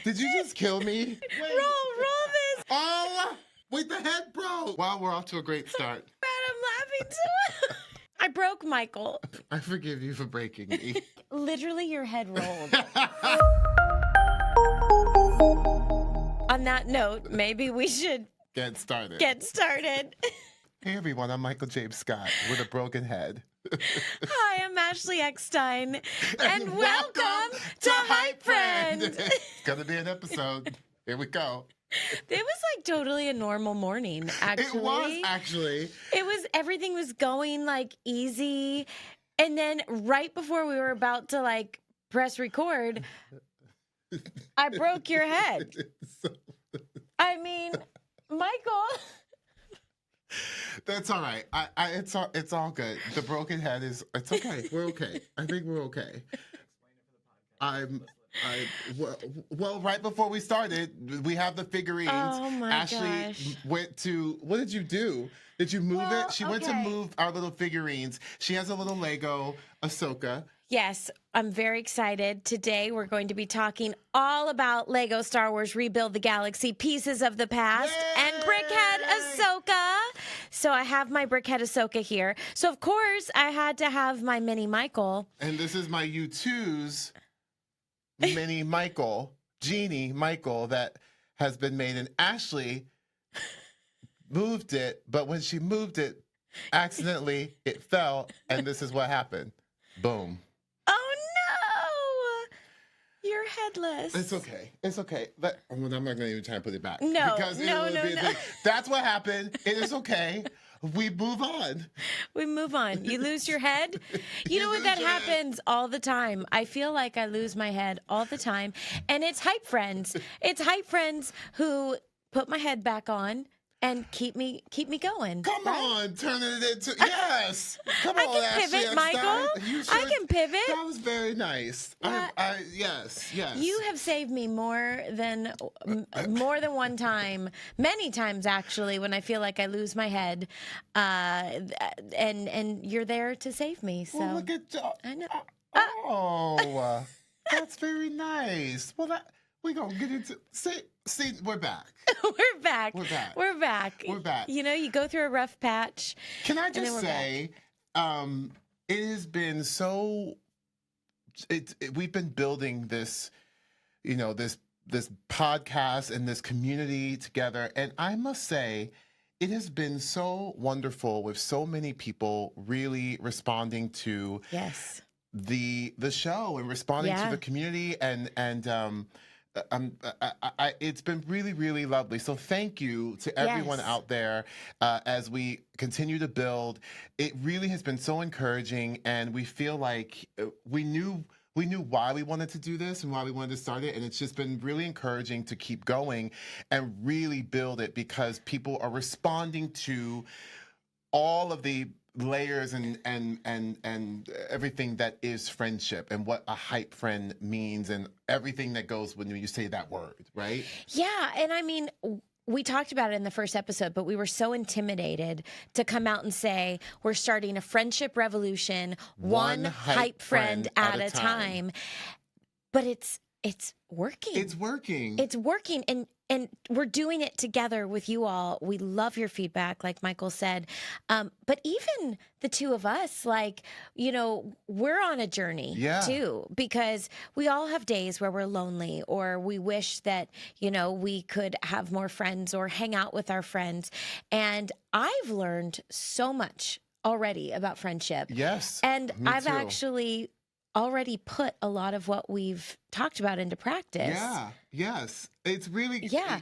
Did you just kill me? Wait. Roll this. Oh, wait, the head broke. Wow, we're off to a great start. I'm laughing too. I broke Michael. I forgive you for breaking me. Literally, your head rolled. On that note, maybe we should Get started. Hey everyone, I'm Michael James Scott with a broken head. Hi, I'm Ashley Eckstein, and welcome to HypeFriend. It's gonna be an episode. Here we go. It was like totally a normal morning, actually. It was, actually. Everything was going like easy. And then right before we were about to like press record, I broke your head. I mean, Michael. That's all right. It's all good. The broken head it's okay. We're okay. I think we're okay. Well, right before we started, we have the figurines. Oh my Ashley gosh. went to, what did you do? Did you move it? She went to okay. move our little figurines. She has a little Lego Ahsoka. Yes, I'm very excited. Today we're going to be talking all about Lego Star Wars Rebuild the Galaxy, Pieces of the Past, Yay! and BrickHead Ahsoka. So I have my BrickHead Ahsoka here. So of course I had to have my mini Michael. And this is my U2's mini Michael, Genie Michael, that has been made. And Ashley moved it, but when she moved it, accidentally, it fell, and this is what happened. Boom. Oh no! You're headless. It's okay. It's okay. But I'm not going to even try to put it back. No, because no. That's what happened. It is okay. We move on. We move on. You lose your head. You know what? That happens all the time. I feel like I lose my head all the time. And it's Hype Friends. It's Hype Friends who put my head back on and keep me going. Come right? on, turn it into, yes. Come on, I can Ashley pivot, Michael. I can pivot. That was very nice. Yes. You have saved me more than one time, many times actually, when I feel like I lose my head, and you're there to save me. So well, look at I know. Oh, that's very nice. Well, we're gonna get into see. We're back. We're back. We're back. You know, you go through a rough patch. Can I just say, it has been so. We've been building this, this podcast and this community together, and I must say, it has been so wonderful with so many people really responding to the show and responding to the community and it's been really, really lovely. So thank you to everyone out there as we continue to build. It really has been so encouraging, and we feel like we knew why we wanted to do this and why we wanted to start it, and it's just been really encouraging to keep going and really build it because people are responding to all of the layers and everything that is friendship and what a hype friend means and everything that goes when you say that word, right? Yeah, and I mean, we talked about it in the first episode, but we were so intimidated to come out and say we're starting a friendship revolution, one hype friend at a time. But it's working. It's working. It's working, and we're doing it together with you all. We love your feedback, like Michael said. But even the two of us, we're on a journey too, because we all have days where we're lonely or we wish that, we could have more friends or hang out with our friends. And I've learned so much already about friendship. Yes. And I've too. Actually already put a lot of what we've talked about into practice. Yeah. Yes. It's really. Yeah.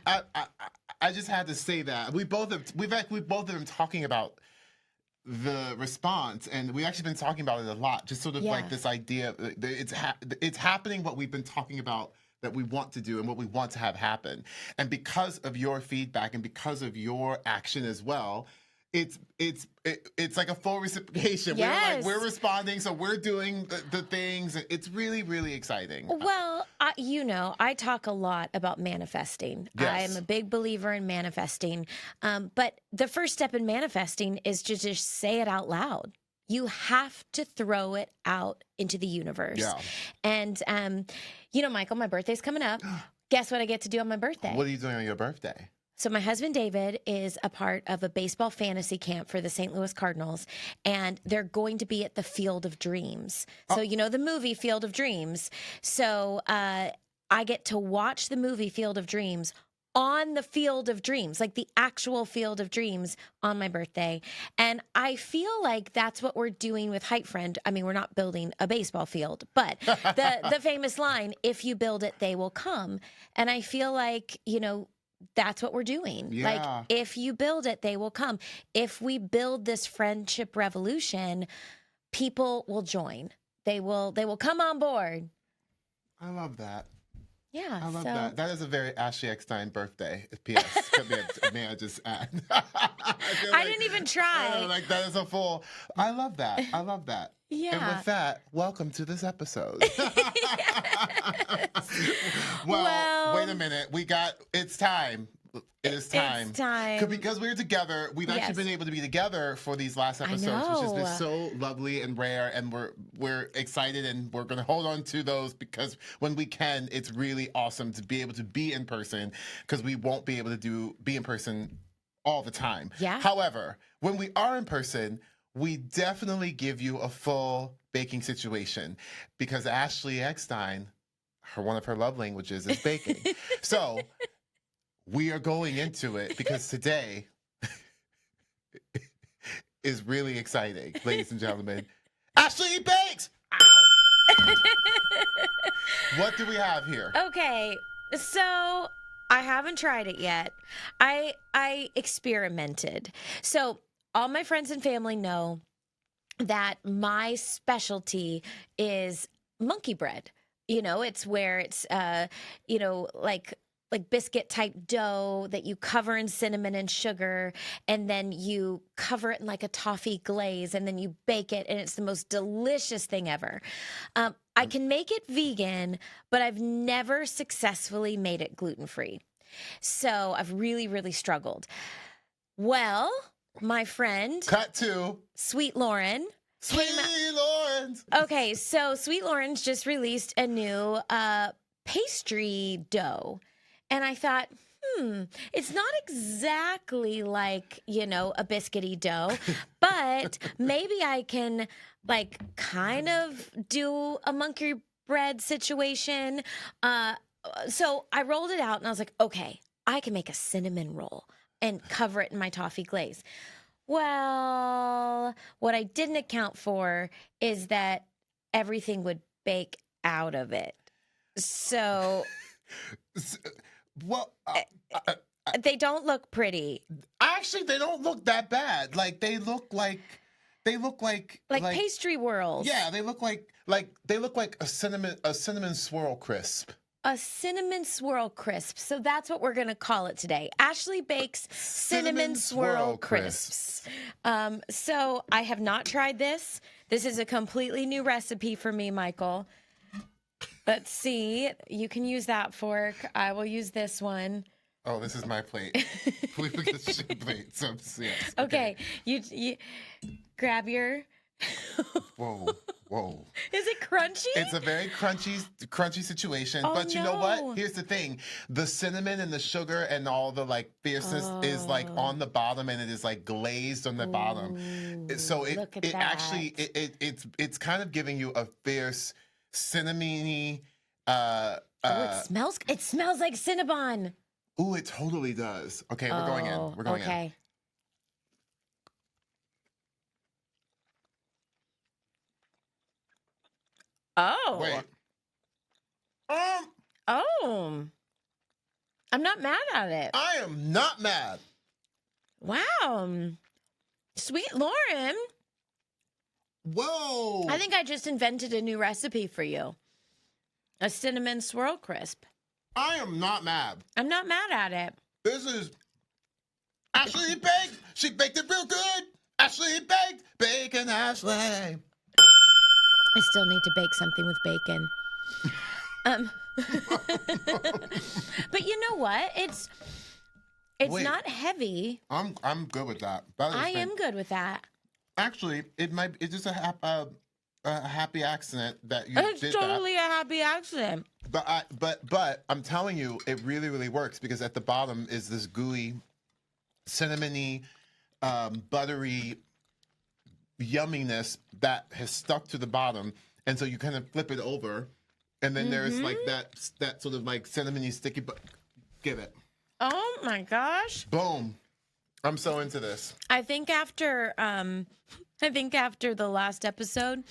I just had to say that we've both been talking about the response, and we've actually been talking about it a lot. Just sort of like this idea. It's happening. What we've been talking about that we want to do and what we want to have happen, and because of your feedback and because of your action as well. It's like a full reciprocation. Yes. We're responding, so we're doing the things. It's really, really exciting. Well, I talk a lot about manifesting. Yes. I am a big believer in manifesting. But the first step in manifesting is to just say it out loud. You have to throw it out into the universe. Yeah. And, Michael, my birthday's coming up. Guess what I get to do on my birthday? What are you doing on your birthday? So my husband, David, is a part of a baseball fantasy camp for the St. Louis Cardinals, and they're going to be at the Field of Dreams. So, you know, the movie Field of Dreams. So I get to watch the movie Field of Dreams on the Field of Dreams, like the actual Field of Dreams on my birthday. And I feel like that's what we're doing with HypeFriend. I mean, we're not building a baseball field, but the famous line, if you build it, they will come. And I feel like, you know, that's what we're doing. Yeah. Like, if you build it, they will come. If we build this friendship revolution, people will join. They will come on board. I love that. Yeah. I love that. That is a very Ashley Eckstein birthday. P.S. May I just add? I didn't even try. Like, that is a full. I love that. I love that. Yeah. And with that, welcome to this episode. Well, wait a minute. It's time. It is time. It's time. Because we're together. We've actually been able to be together for these last episodes, which has been so lovely and rare. And we're excited, and we're going to hold on to those, because when we can, it's really awesome to be able to be in person, because we won't be able to be in person all the time. Yeah. However, when we are in person, we definitely give you a full baking situation, because Ashley Eckstein, one of her love languages is baking. So we are going into it, because today is really exciting, ladies and gentlemen. Ashley bakes! Ow! What do we have here? Okay, so I haven't tried it yet. I experimented. So all my friends and family know that my specialty is monkey bread. You know, it's where it's, you know, like biscuit type dough that you cover in cinnamon and sugar, and then you cover it in like a toffee glaze, and then you bake it, and it's the most delicious thing ever. I can make it vegan, but I've never successfully made it gluten-free. So I've really, really struggled. Well, my friend, Cut to Sweet Lauren. Sweet Lauren. Okay, so Sweet Lauren's just released a new pastry dough. And I thought, it's not exactly like, you know, a biscuity dough, but maybe I can like kind of do a monkey bread situation. So I rolled it out and I was like, okay, I can make a cinnamon roll and cover it in my toffee glaze. Well, what I didn't account for is that everything would bake out of it. So... Well, they don't look pretty. Actually, they don't look that bad. Like, they look like pastry whirls. Yeah, they look like a cinnamon swirl crisp. A cinnamon swirl crisp. So that's what we're going to call it today. Ashley bakes cinnamon swirl crisps. So I have not tried this. This is a completely new recipe for me, Michael. Let's see. You can use that fork. I will use this one. Oh, this is my plate. We forget the shit plate. So, yes. Okay. You grab your... Whoa. Is it crunchy? It's a very crunchy situation. Oh, but you know what? Here's the thing. The cinnamon and the sugar and all the like fierceness is like on the bottom, and it is like glazed on the bottom. So it's kind of giving you a fierce cinnamony it smells like Cinnabon. Ooh, it totally does. Okay, we're going in. We're going in. Oh. Wait. Oh. I'm not mad at it. I am not mad. Wow. Sweet Lauren. Whoa. I think I just invented a new recipe for you. A cinnamon swirl crisp. I am not mad. I'm not mad at it. This is Ashley baked. She baked it real good. Ashley baked. Bacon Ashley. I still need to bake something with bacon. But you know what? It's not heavy. I'm good with that. I am good with that. Actually, it's just a a happy accident that you It's did totally a happy accident. that. But I'm telling you, it really, really works because at the bottom is this gooey, cinnamony, buttery yumminess that has stuck to the bottom, and so you kind of flip it over, and then there's like that sort of like cinnamony sticky. But give it. Oh my gosh! Boom! I'm so into this. I think after the last episode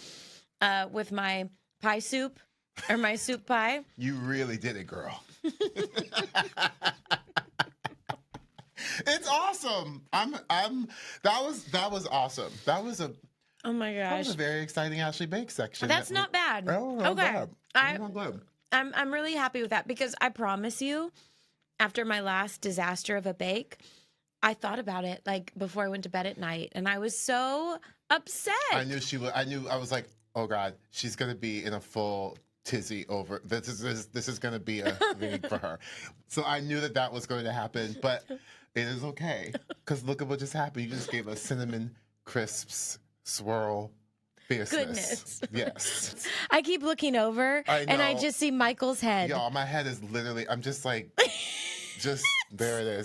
with my pie soup or my soup pie, You really did it, girl. It's awesome. That was awesome. That was a oh my gosh, very exciting Ashley Bake section. that's not bad. Oh, not Okay, bad. Not good. I'm really happy with that because I promise you, after my last disaster of a bake, I thought about it like before I went to bed at night, and I was so upset. I knew she would. I was like, oh God, she's gonna be in a full tizzy over this. Is gonna be a thing for her. So I knew that was going to happen, but it is okay because look at what just happened. You just gave us cinnamon crisps swirl. Fierceness. Goodness. Yes. I keep looking over and I just see Michael's head. Y'all, my head is literally, I'm just like, there it is.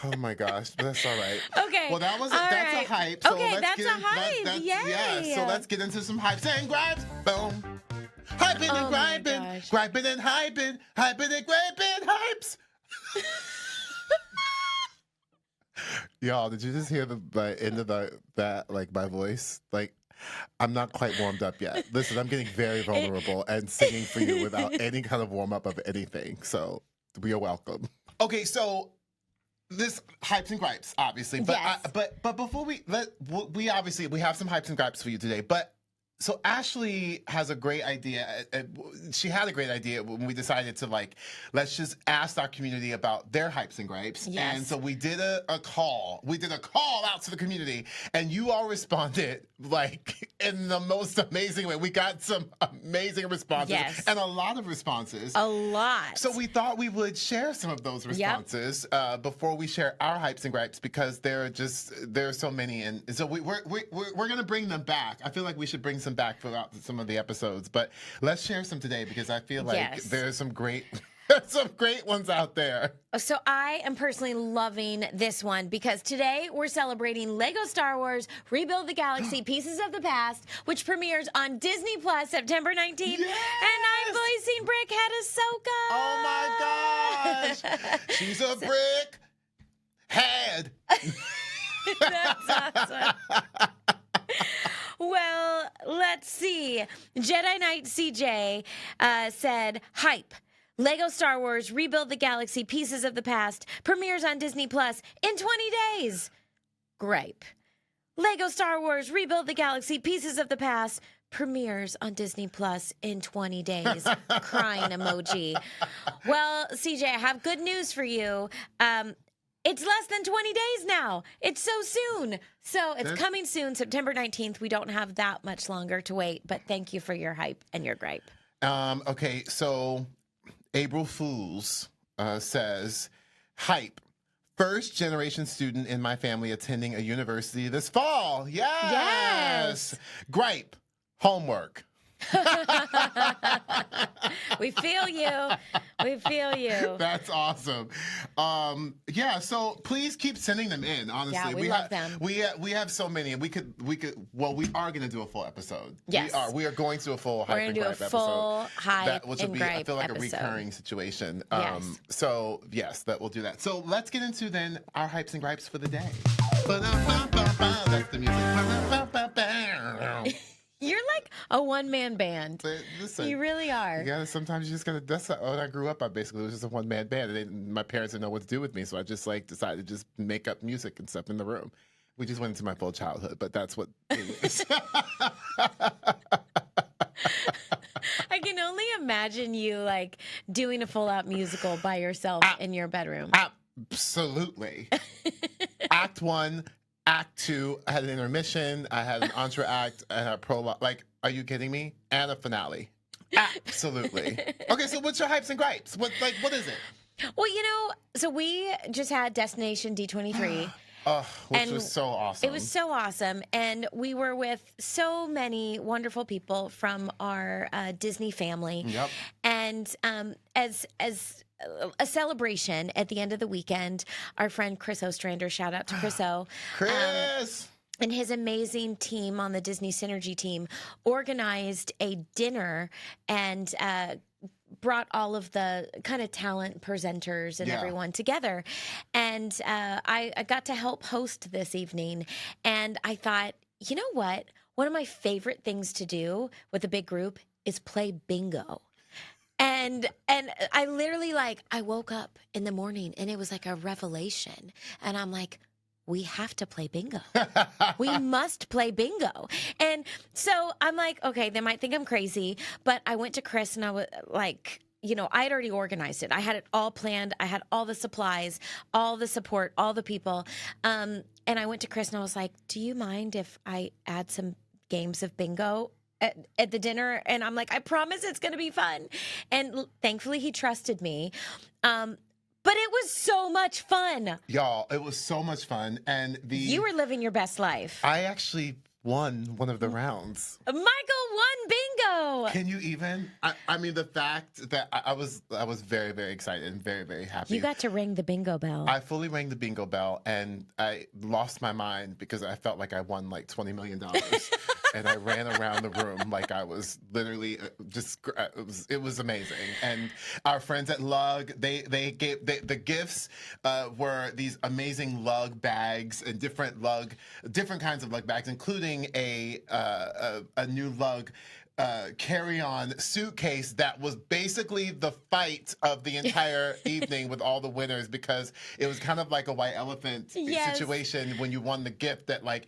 Oh my gosh, but that's all right. Okay. Well, that's a hype. So okay, let's that's get a in, hype. that's, Yay. Yeah, so let's get into some hypes and gripes. Boom. Hyping and griping. Griping and hyping. Hyping and griping. Hypes. Y'all, did you just hear the end of that, like my voice? Like, I'm not quite warmed up yet. Listen, I'm getting very vulnerable and singing for you without any kind of warm up of anything. So we are welcome. Okay, so this hypes and gripes, obviously, but Yes. but before we have some hypes and gripes for you today. But so Ashley has a great idea. She had a great idea when we decided to let's just ask our community about their hypes and gripes. Yes. And so we did a call. We did a call out to the community, and you all responded in the most amazing way. We got some amazing responses, Yes. and a lot of responses. A lot. So we thought we would share some of those responses before we share our hypes and gripes because there are so many, and so we're gonna bring them back. I feel like we should bring some back throughout some of the episodes, but let's share some today because I feel like Yes. there's some great ones out there. So I am personally loving this one because today we're celebrating Lego Star Wars Rebuild the Galaxy Pieces of the Past, which premieres on Disney Plus September 19th. Yes! And I'm voicing BrickHead Ahsoka. Oh my gosh. She's a brick head. That's awesome. Well, let's see. Jedi Knight CJ said, hype. Lego Star Wars Rebuild the Galaxy Pieces of the Past premieres on Disney Plus in 20 days. Gripe. Lego Star Wars Rebuild the Galaxy Pieces of the Past premieres on Disney Plus in 20 days. Crying emoji. Well, CJ, I have good news for you. It's less than 20 days now. It's so soon. So it's coming soon, September 19th. We don't have that much longer to wait, but thank you for your hype and your gripe. Okay, so April Fools says, hype. First generation student in my family attending a university this fall. Yes. Gripe. Homework. We feel you. We feel you. That's awesome. Yeah, so please keep sending them in, honestly. Yeah, we love them. We have so many, and we are going to do a full episode. Yes. We are going to do a full hype and gripe episode. We're going to do a full hype which and will be, gripe I feel like episode. a recurring situation. Yes. So yes, that we'll do that. So let's get into then our hypes and gripes for the day. That's the music. You're like a one-man band. Listen, You really are. sometimes you just gotta. That's when I grew up. I basically was just a one-man band, and my parents didn't know what to do with me, so I just decided to just make up music and stuff in the room. We just went into my full childhood, but that's what it is. I can only imagine you doing a full-out musical by yourself in your bedroom. Absolutely. Act 1. Act 2, I had an intermission, I had an entr'acte, I had a prologue. Are you kidding me? And a finale. Absolutely. Okay, so what's your hypes and gripes? What is it? Well, so we just had Destination D23, Which was so awesome. It was so awesome. And we were with so many wonderful people from our Disney family. Yep. And as a celebration at the end of the weekend, our friend Chris Ostrander, shout out to Chris O. Chris! And his amazing team on the Disney Synergy team organized a dinner and brought all of the kind of talent presenters and everyone together. And I got to help host this evening. And I thought, you know what? One of my favorite things to do with a big group is play bingo. And I literally, like, I woke up in the morning and it was like a revelation. And I'm like, we have to play bingo. We must play bingo. And so I'm like, okay, they might think I'm crazy, but I went to Chris and I was like, you know, I had already organized it. I had it all planned. I had all the supplies, all the support, all the people. And I went to Chris and I was like, do you mind if I add some games of bingo at the dinner? And I'm like, I promise it's going to be fun. And thankfully he trusted me. But it was so much fun. Y'all, it was so much fun. And you were living your best life. I actually won one of the rounds. Michael won bingo. Can you even? I mean, the fact that I was very, very excited and very, very happy. You got to ring the bingo bell. I fully rang the bingo bell, and I lost my mind because I felt like I won like $20 million. And I ran around the room like I was literally it was amazing. And our friends at Lug, they gave the gifts were these amazing Lug bags and different kinds of Lug bags, including a new Lug carry-on suitcase that was basically the fight of the entire evening with all the winners, because it was kind of like a white elephant situation when you won the gift, that like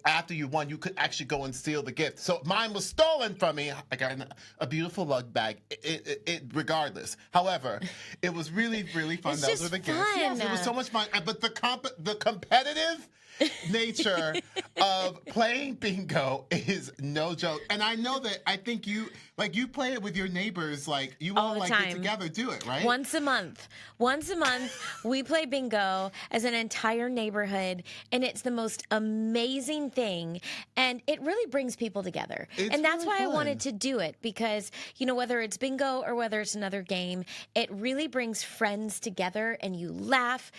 after you won, you could actually go and steal the gift. So mine was stolen from me. I got a beautiful Lug bag. It regardless. However, it was really, really fun. It's Those were the gifts. Yes, it was so much fun. But the competitive nature of playing bingo is no joke. And I know that I think you play it with your neighbors, like you all like get together, do it, right? Once a month we play bingo as an entire neighborhood, and it's the most amazing thing, and it really brings people together. And that's why I wanted to do it, because you know, whether it's bingo or whether it's another game, it really brings friends together, and you laugh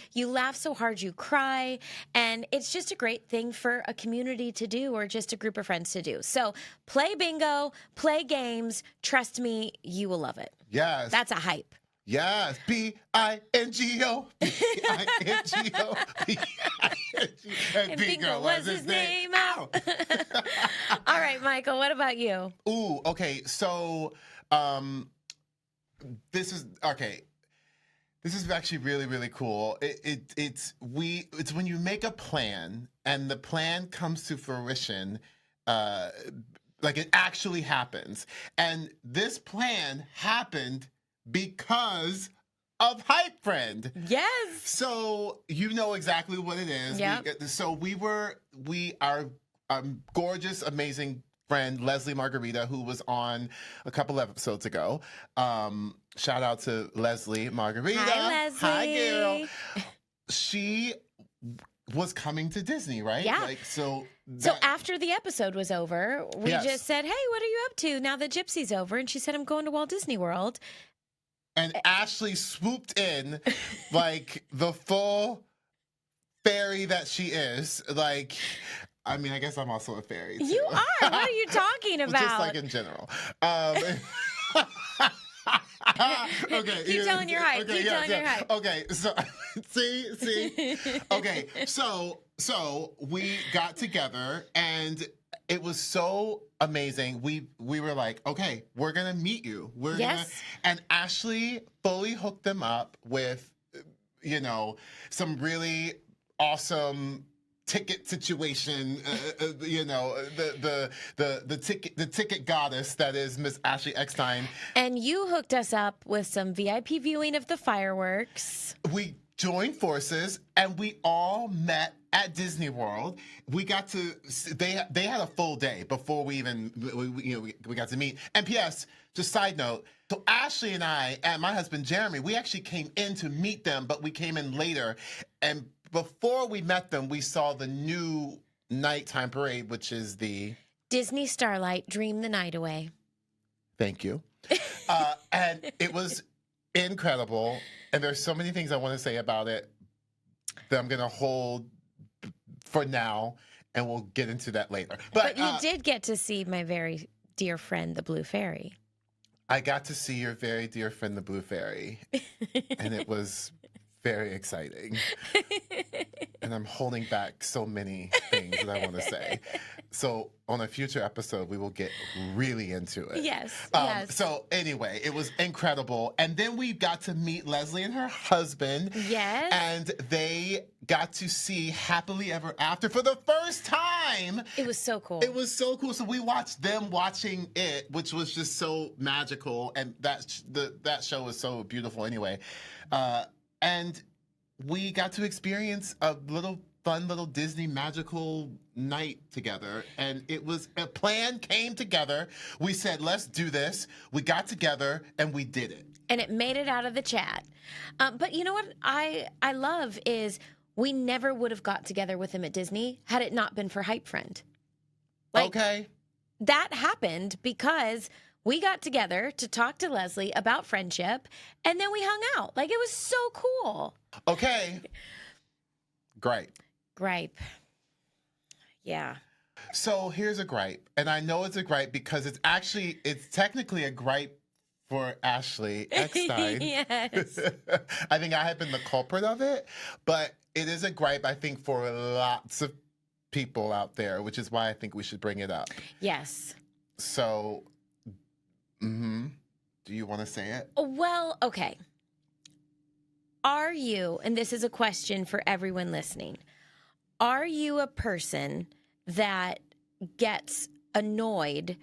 so hard you cry, and it's just a great thing for a community to do, or just a group of friends to do. So play bingo, play games. Trust me, you will love it. Yes. That's a hype. Yes. B-I-N-G-O. B-I-N-G-O. B-I-N-G-O. And bingo was his name. Ow. All right, Michael, what about you? Ooh, okay. So this is actually really, really cool. It's when you make a plan and the plan comes to fruition, like it actually happens. And this plan happened because of HypeFriend. Yes. So you know exactly what it is. Yep. Our gorgeous, amazing friend Leslie Margarita, who was on a couple episodes ago. Shout out to Leslie Margarita. Hi, Leslie. Hi, girl. She was coming to Disney, right? Yeah. So after the episode was over, we just said, hey, what are you up to now that Gypsy's over? And she said, I'm going to Walt Disney World. And Ashley swooped in like the full fairy that she is. Like, I mean, I guess I'm also a fairy, too. You are? What are you talking about? Just like in general. Okay. Keep telling your hype. Okay, Keep telling your hype. Okay, so see. Okay, so we got together and it was so amazing. We were like, okay, we're gonna meet you. And Ashley fully hooked them up with, some really awesome ticket situation, the ticket goddess that is Miss Ashley Eckstein. And you hooked us up with some VIP viewing of the fireworks. We joined forces and we all met at Disney World. We got to they had a full day before we got to meet. And P.S. just side note. So Ashley and I and my husband Jeremy, we actually came in to meet them, but we came in later and before we met them, we saw the new nighttime parade, which is the Disney Starlight, Dream the Night Away. Thank you. And it was incredible. And there's so many things I want to say about it that I'm going to hold for now, and we'll get into that later. But you did get to see my very dear friend, the Blue Fairy. I got to see your very dear friend, the Blue Fairy, and it was very exciting. And I'm holding back so many things that I want to say. So on a future episode, we will get really into it. Yes, yes. So anyway, it was incredible. And then we got to meet Leslie and her husband. Yes. And they got to see Happily Ever After for the first time. It was so cool. It was so cool. So we watched them watching it, which was just so magical. And that show was so beautiful anyway. And we got to experience a fun little Disney magical night together. And it was a plan came together. We said, let's do this. We got together and we did it. And it made it out of the chat. But you know what I love is we never would have got together with him at Disney had it not been for HypeFriend. Okay. That happened because we got together to talk to Leslie about friendship, and then we hung out. Like, it was so cool. Okay. Gripe. Yeah. So here's a gripe. And I know it's a gripe because it's technically a gripe for Ashley Eckstein. Yes. I think I have been the culprit of it, but it is a gripe, I think, for lots of people out there, which is why I think we should bring it up. Yes. So, do you want to say it? Well, okay. Are you, and this is a question for everyone listening, are you a person that gets annoyed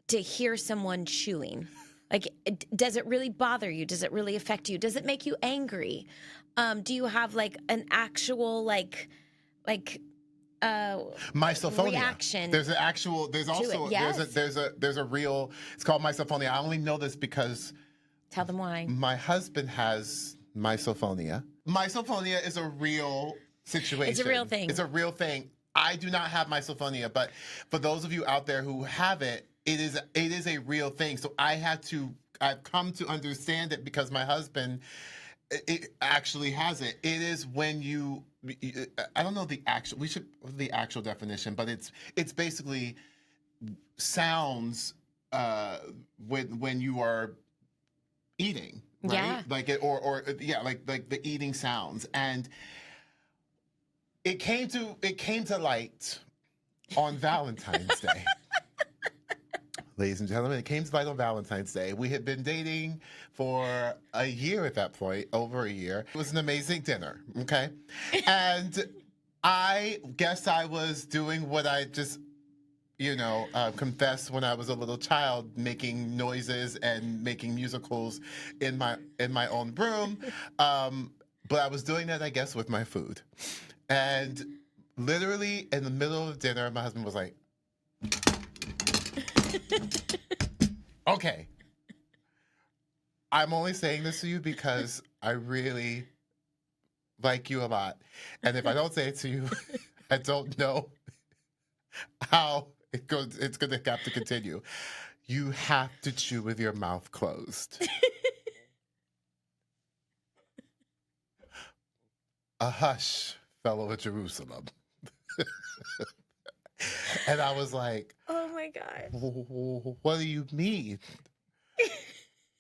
to hear someone chewing? Like, does it really bother you? Does it really affect you? Does it make you angry? Do you have like an actual misophonia reaction? There's a real, it's called misophonia. I only know this because tell them why. My husband has misophonia. Misophonia is a real situation. It's a real thing. It's a real thing. I do not have misophonia, but for those of you out there who have it, it is a real thing. So I've come to understand it because my husband it actually has it. It is when I don't know the actual definition, but it's basically sounds when you are eating, right? Yeah. Like like the eating sounds. And it came to light on Valentine's Day. Ladies and gentlemen, it came to light on Valentine's Day. We had been dating for a year at that point, over a year. It was an amazing dinner, okay? And I guess I was doing what I just, confessed when I was a little child, making noises and making musicals in my own room. But I was doing that, I guess, with my food. And literally in the middle of dinner, my husband was like, okay, I'm only saying this to you because I really like you a lot. And if I don't say it to you, I don't know how it's going to have to continue. You have to chew with your mouth closed. A hush fell over Jerusalem. And I was like, oh my God. What do you mean?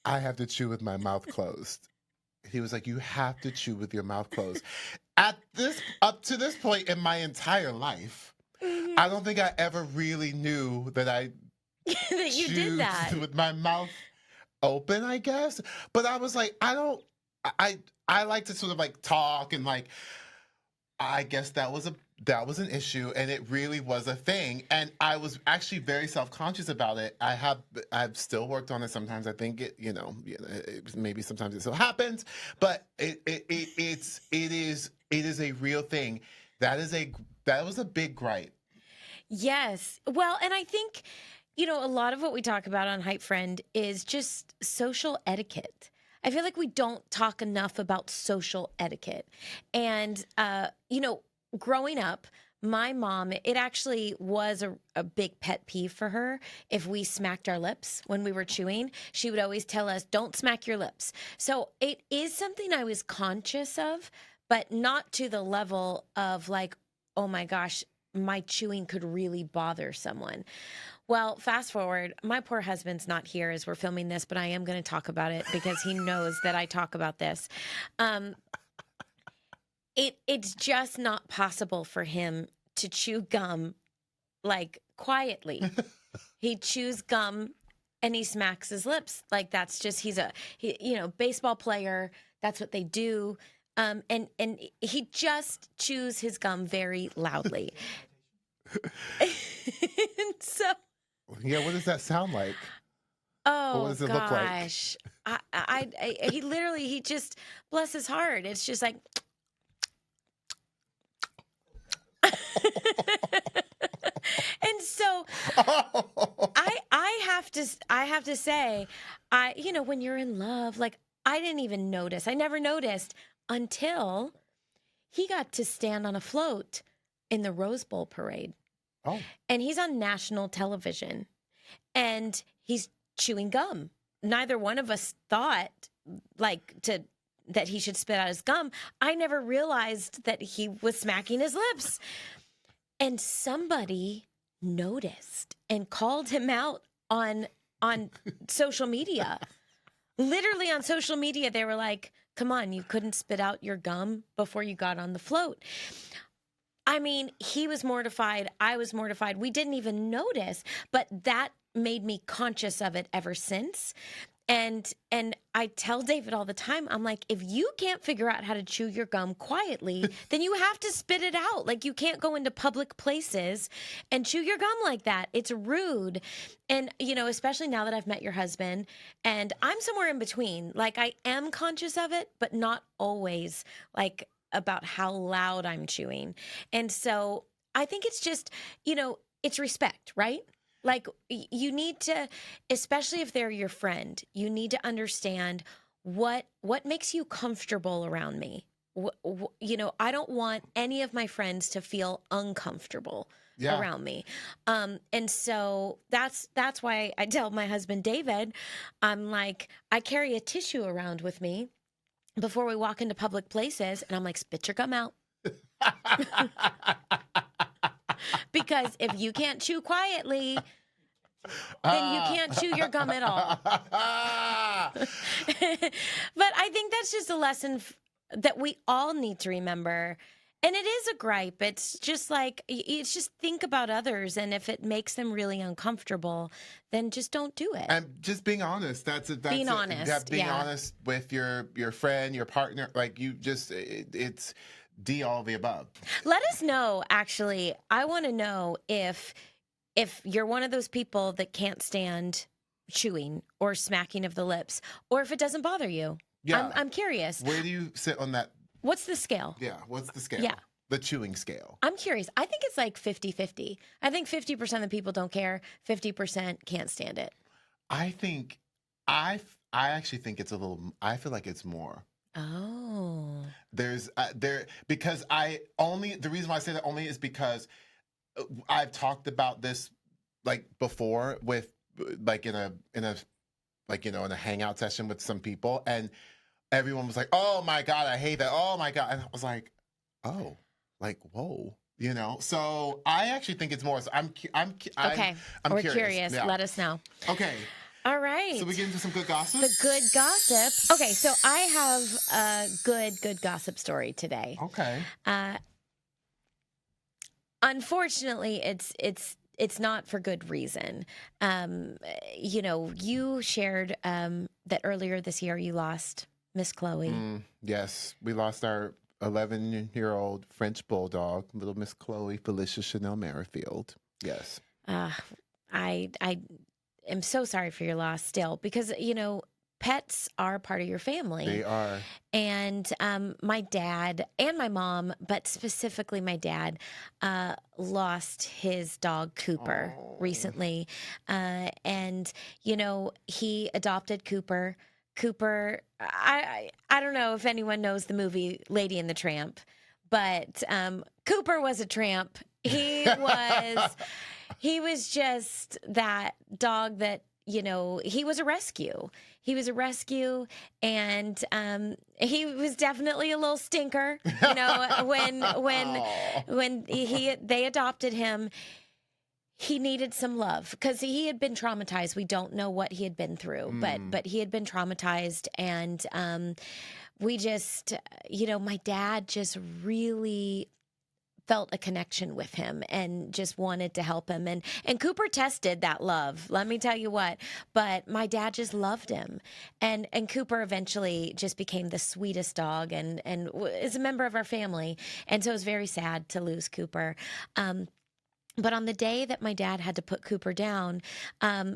I have to chew with my mouth closed. He was like, you have to chew with your mouth closed. Up to this point in my entire life, I don't think I ever really knew that I that you did that with my mouth open, I guess. But I was like, I like to sort of like talk and like, I guess that was an issue, and it really was a thing. And I was actually very self-conscious about it. I've still worked on it. Sometimes I think maybe sometimes it still happens, but it is a real thing. That was a big gripe. Yes. Well, and I think, a lot of what we talk about on HypeFriend is just social etiquette. I feel like we don't talk enough about social etiquette. And, growing up, my mom, it actually was a big pet peeve for her if we smacked our lips when we were chewing. She would always tell us, don't smack your lips. So it is something I was conscious of, but not to the level of like, oh my gosh, my chewing could really bother someone. Well, fast forward, my poor husband's not here as we're filming this, but I am going to talk about it because he knows that I talk about this. It's just not possible for him to chew gum like quietly. He chews gum and he smacks his lips. Like that's just he's baseball player. That's what they do. And he just chews his gum very loudly. And so yeah, what does that sound like? Oh, what does it look like? He just, bless his heart. It's just like, and so I have to say, when you're in love, like I didn't even notice. I never noticed until he got to stand on a float in the Rose Bowl parade. Oh. And he's on national television and he's chewing gum. Neither one of us thought that he should spit out his gum. I never realized that he was smacking his lips. And somebody noticed and called him out on social media. Literally on social media, they were like, come on, you couldn't spit out your gum before you got on the float. I mean, he was mortified. I was mortified. We didn't even notice, but that made me conscious of it ever since. And I tell David all the time, I'm like, if you can't figure out how to chew your gum quietly, then you have to spit it out. Like you can't go into public places and chew your gum like that. It's rude. And, especially now that I've met your husband and I'm somewhere in between, like I am conscious of it, but not always like about how loud I'm chewing. And so I think it's just, it's respect, right? Like you need to, especially if they're your friend, you need to understand what makes you comfortable around me. I don't want any of my friends to feel uncomfortable around me. And so that's why I tell my husband, David, I'm like, I carry a tissue around with me before we walk into public places. And I'm like, spit your gum out. Because if you can't chew quietly, then you can't chew your gum at all. But I think that's just a lesson that we all need to remember. And it is a gripe. It's just like, it's just think about others. And if it makes them really uncomfortable, then just don't do it. And just being honest. That's being honest. Being honest with your friend, your partner. Like you just, it's D all of the above. Let us know, actually. I want to know if you're one of those people that can't stand chewing or smacking of the lips, or if it doesn't bother you. Yeah. I'm curious. Where do you sit on that? What's the scale? Yeah, what's the scale? Yeah. The chewing scale. I'm curious. I think it's like 50-50. I think 50% of people don't care, 50% can't stand it. I actually think it's a little, I feel like it's more. Oh. Because the reason why I say that only is because I've talked about this like before with like in a hangout session with some people, and everyone was like, "Oh my God, I hate that. Oh my God." And I was like, "Oh, like whoa." So I actually think it's more. So I'm We're curious. Yeah. Let us know. Okay. All right. So we get into some good gossip. The good gossip. Okay, so I have a good gossip story today. Okay. Unfortunately, it's not for good reason. You shared that earlier this year you lost Miss Chloe. Yes, we lost our 11-year-old French bulldog, little Miss Chloe Felicia Chanel Merrifield. Yes. I am so sorry for your loss still, because pets are part of your family. They are. And my dad and my mom, but specifically my dad, lost his dog Cooper recently. And he adopted Cooper. Cooper, I don't know if anyone knows the movie Lady and the Tramp, but Cooper was a tramp. He was just that dog that, you know, he was a rescue. He was a rescue, and he was definitely a little stinker. You know, when they adopted him, he needed some love because he had been traumatized. We don't know what he had been through, but he had been traumatized, and we just, you know, my dad just really felt a connection with him and just wanted to help him. And Cooper tested that love, let me tell you what. But my dad just loved him. And Cooper eventually just became the sweetest dog and is a member of our family. And so it was very sad to lose Cooper. But on the day that my dad had to put Cooper down,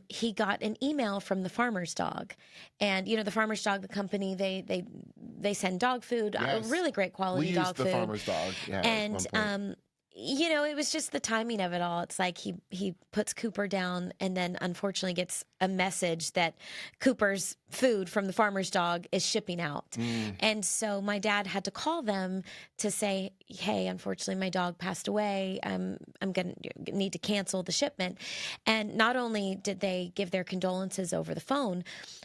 he got an email from the Farmer's Dog. And, you know, the Farmer's Dog, the company, they send dog food, really great quality dog food. We used the Farmer's Dog, yeah. And, you know, it was just the timing of it all. It's like he puts Cooper down and then unfortunately gets a message that Cooper's food from the Farmer's Dog is shipping out. And so my dad had to call them to say, hey, unfortunately, my dog passed away. I'm going to need to cancel the shipment. And not only did they give their condolences over the phone,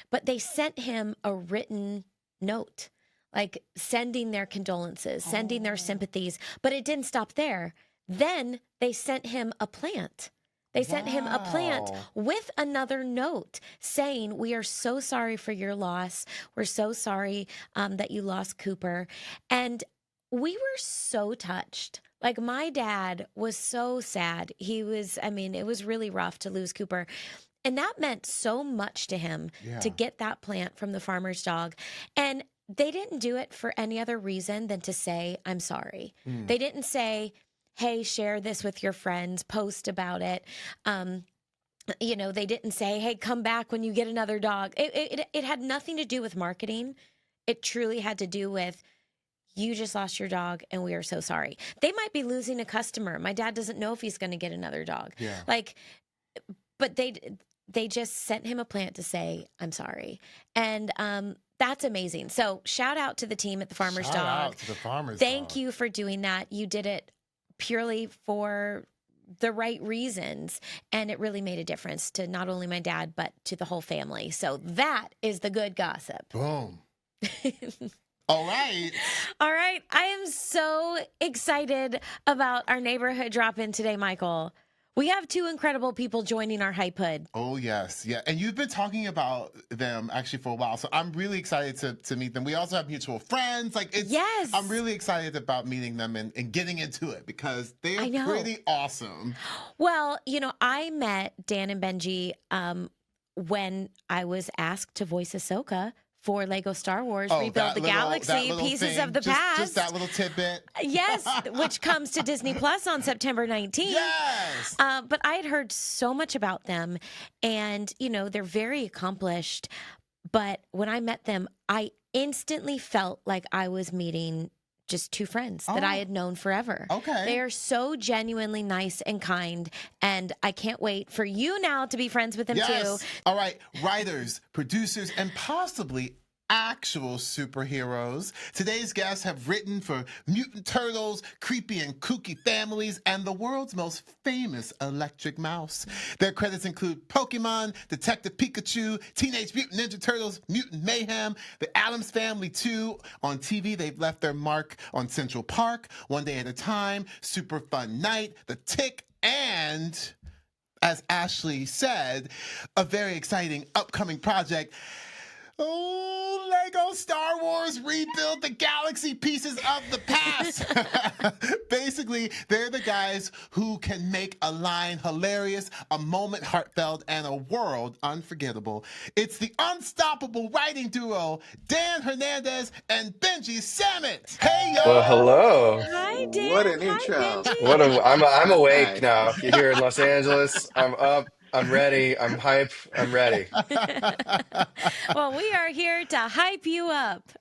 but they sent him a written note, like sending their condolences, sending their sympathies. But it didn't stop there. Then they sent him a plant. They sent him a plant with another note saying, we are so sorry for your loss. We're so sorry that you lost Cooper. And we were so touched. Like, my dad was so sad. It was really rough to lose Cooper. And that meant so much to him to get that plant from the Farmer's Dog. And they didn't do it for any other reason than to say, I'm sorry. They didn't say, hey, share this with your friends, post about it. You know, they didn't say, hey, come back when you get another dog. It had nothing to do with marketing. It truly had to do with, you just lost your dog and we are so sorry. They might be losing a customer. My dad doesn't know if he's going to get another dog. But they just sent him a plant to say, I'm sorry. And that's amazing. So shout out to the team at the Farmer's Dog. Shout out to the Farmer's Dog. Thank Dog. you for doing that. You did it purely for the right reasons. And it really made a difference to not only my dad, but to the whole family. So that is the good gossip. Boom. All right. All right. I am so excited about our neighborhood drop-in today, Michael. We have two incredible people joining our Hype Hood. Oh, yes. Yeah. And you've been talking about them actually for a while. So I'm really excited to meet them. We also have mutual friends. Yes. I'm really excited about meeting them and getting into it because they are pretty awesome. Well, you know, I met Dan and Benji when I was asked to voice Ahsoka for Lego Star Wars Rebuild the Galaxy, Pieces of the Past. Just that little tidbit. Yes, which comes to Disney Plus on September 19th. Yes. But I had heard so much about them, and, you know, they're very accomplished. But when I met them, I instantly felt like I was meeting just two friends that I had known forever. Okay. They are so genuinely nice and kind, and I can't wait for you now to be friends with them too. All right, writers, producers, and possibly actual superheroes. Today's guests have written for Mutant Turtles, Creepy and Kooky Families, and the world's most famous Electric Mouse. Their credits include Pokémon, Detective Pikachu, Teenage Mutant Ninja Turtles, Mutant Mayhem, The Addams Family 2. On TV, they've left their mark on Central Park, One Day at a Time, Super Fun Night, The Tick, and, as Ashley said, a very exciting upcoming project. Oh, Lego Star Wars Rebuild the Galaxy, Pieces of the Past. Basically, they're the guys who can make a line hilarious, a moment heartfelt, and a world unforgettable. It's the unstoppable writing duo, Dan Hernandez and Benji Samit. Hey, yo! Well, hello. Hi, Dan. What an intro. I'm awake Hi. now. You're here in Los Angeles. I'm up. I'm ready. I'm hype. I'm ready. Well, we are here to hype you up.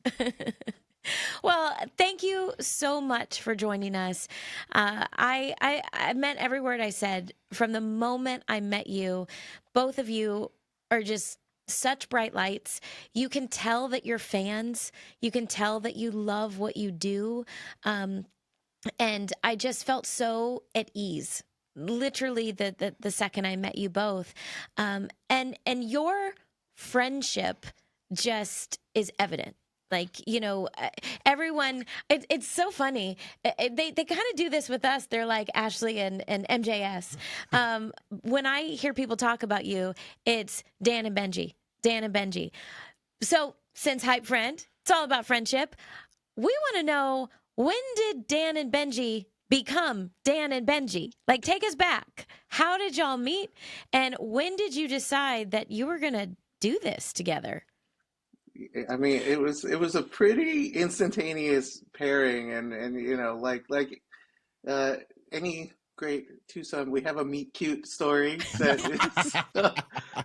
Well, thank you so much for joining us. I meant every word I said. From the moment I met you, both of you are just such bright lights. You can tell that you're fans. You can tell that you love what you do. And I just felt so at ease. Literally, the second I met you both, and your friendship just is evident. Like, everyone, it's so funny. They kind of do this with us. They're like Ashley and MJS. When I hear people talk about you, it's Dan and Benji, Dan and Benji. So since HypeFriend, it's all about friendship. We want to know, when did Dan and Benji become Dan and Benji? Like, take us back. How did y'all meet? And when did you decide that you were going to do this together? I mean, it was a pretty instantaneous pairing, and like any great twosome, we have a meet cute story that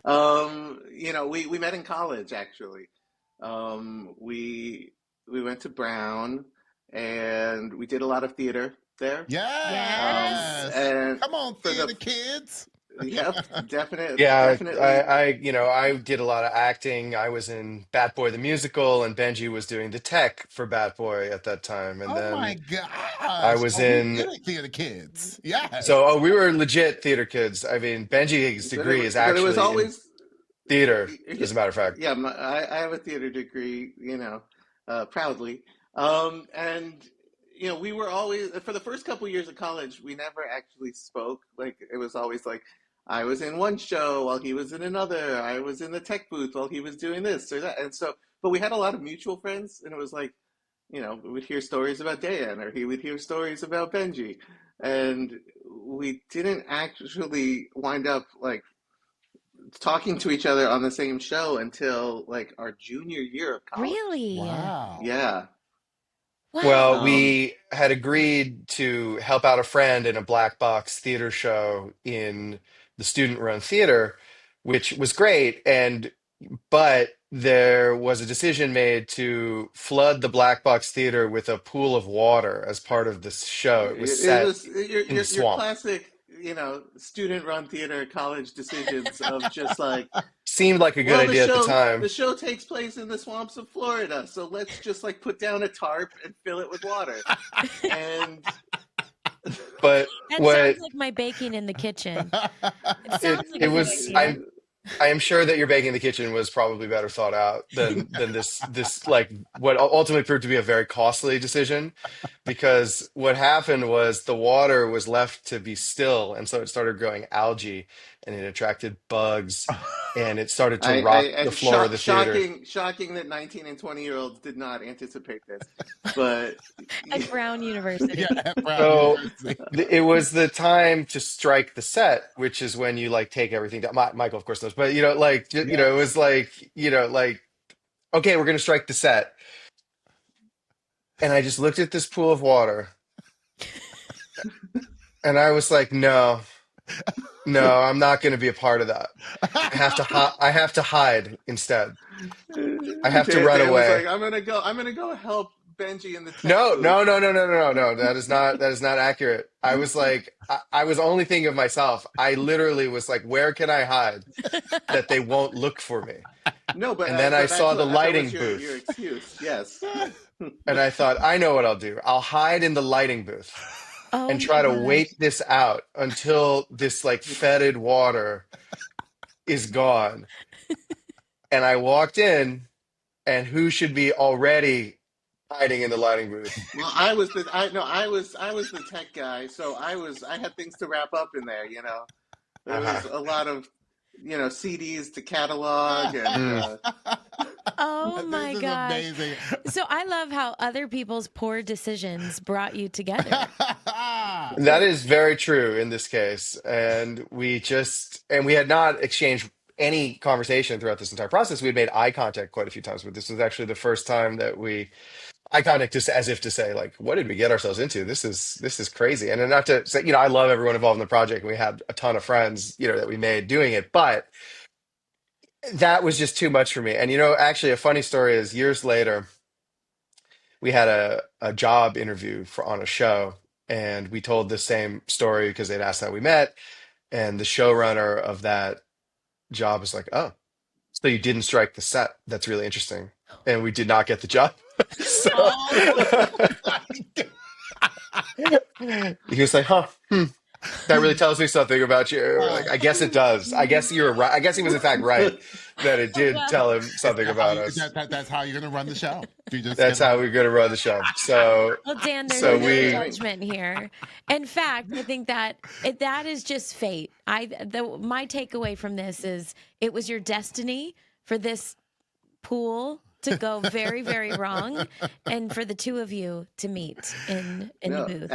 is, we met in college actually. We went to Brown, and we did a lot of theater there. Yes. And come on, theater kids. Yep, definitely. Yeah, Definitely. I did a lot of acting. I was in Bat Boy the musical, and Benji was doing the tech for Bat Boy at that time. And Oh my then gosh. I was in. We did it, theater kids. Yes. So, we were legit theater kids. I mean, Benji's degree is But it was actually in always theater, as a matter of fact. Yeah, I have a theater degree, proudly. And we were always, for the first couple years of college, we never actually spoke. Like, it was always like, I was in one show while he was in another. I was in the tech booth while he was doing this or that. And so, but we had a lot of mutual friends, and it was like, we would hear stories about Dan, or he would hear stories about Benji. And we didn't actually wind up like talking to each other on the same show until like our junior year of college. Really? Wow. Yeah. Wow. Well, we had agreed to help out a friend in a black box theater show in the student-run theater, which was great. But there was a decision made to flood the black box theater with a pool of water as part of this show. It was It set was in your the swamp. classic, student-run theater college decisions of just like, Seemed like a good well, idea at the time. the show takes place in the swamps of Florida, so let's just like put down a tarp and fill it with water. And But that what sounds like my baking in the kitchen. It sounds like it a good was, idea. I am sure that your baking in the kitchen was probably better thought out than this like what ultimately proved to be a very costly decision, because what happened was the water was left to be still, and so it started growing algae, and it attracted bugs, and it started to rot the floor of the theater. Shocking that 19 and 20-year-olds did not anticipate this, but At Brown University. Yeah, at Brown So University. it was the time to strike the set, which is when you like take everything down. Michael, of course, knows, but it was like, okay, we're gonna strike the set, and I just looked at this pool of water, and I was like, no, I'm not gonna be a part of that. I have to hide instead. I have to run Dan was away. like, I'm gonna go help Benji in the tech No, booth. no. That is not accurate. I was like, I was only thinking of myself. I literally was like, where can I hide that they won't look for me? No, but And then I saw the that was lighting your booth, excuse. Yes. and I thought, I know what I'll do. I'll hide in the lighting booth Oh and try my to gosh. wait this out until this like fetid water is gone. And I walked in, and who should be already hiding in the lighting booth? Well, I was the tech guy, so I had things to wrap up in there. There Uh-huh. was a lot of CDs to catalog, and Oh This my is gosh. amazing. So I love how other people's poor decisions brought you together. That is very true in this case. And we had not exchanged any conversation throughout this entire process. We had made eye contact quite a few times, but this was actually the first time that we eye contact, just as if to say, like, what did we get ourselves into? This is crazy. And then not to say, I love everyone involved in the project. We had a ton of friends, that we made doing it, but that was just too much for me. And actually a funny story is, years later, we had a job interview on a show, and we told the same story because they'd asked how we met. And the showrunner of that job was like, oh, So you didn't strike the set. That's really interesting. And we did not get the job. So he was like, huh, that really tells me something about you. We're like, I guess it does. I guess you were right. I guess he was in fact right that it did tell him something about us. That's how you're going to run the show. That's how we're going to run the show. So, well, Dan, there's so no judgment here. In fact, I think that is just fate. My takeaway from this is it was your destiny for this pool to go very, very wrong, and for the two of you to meet in the booth.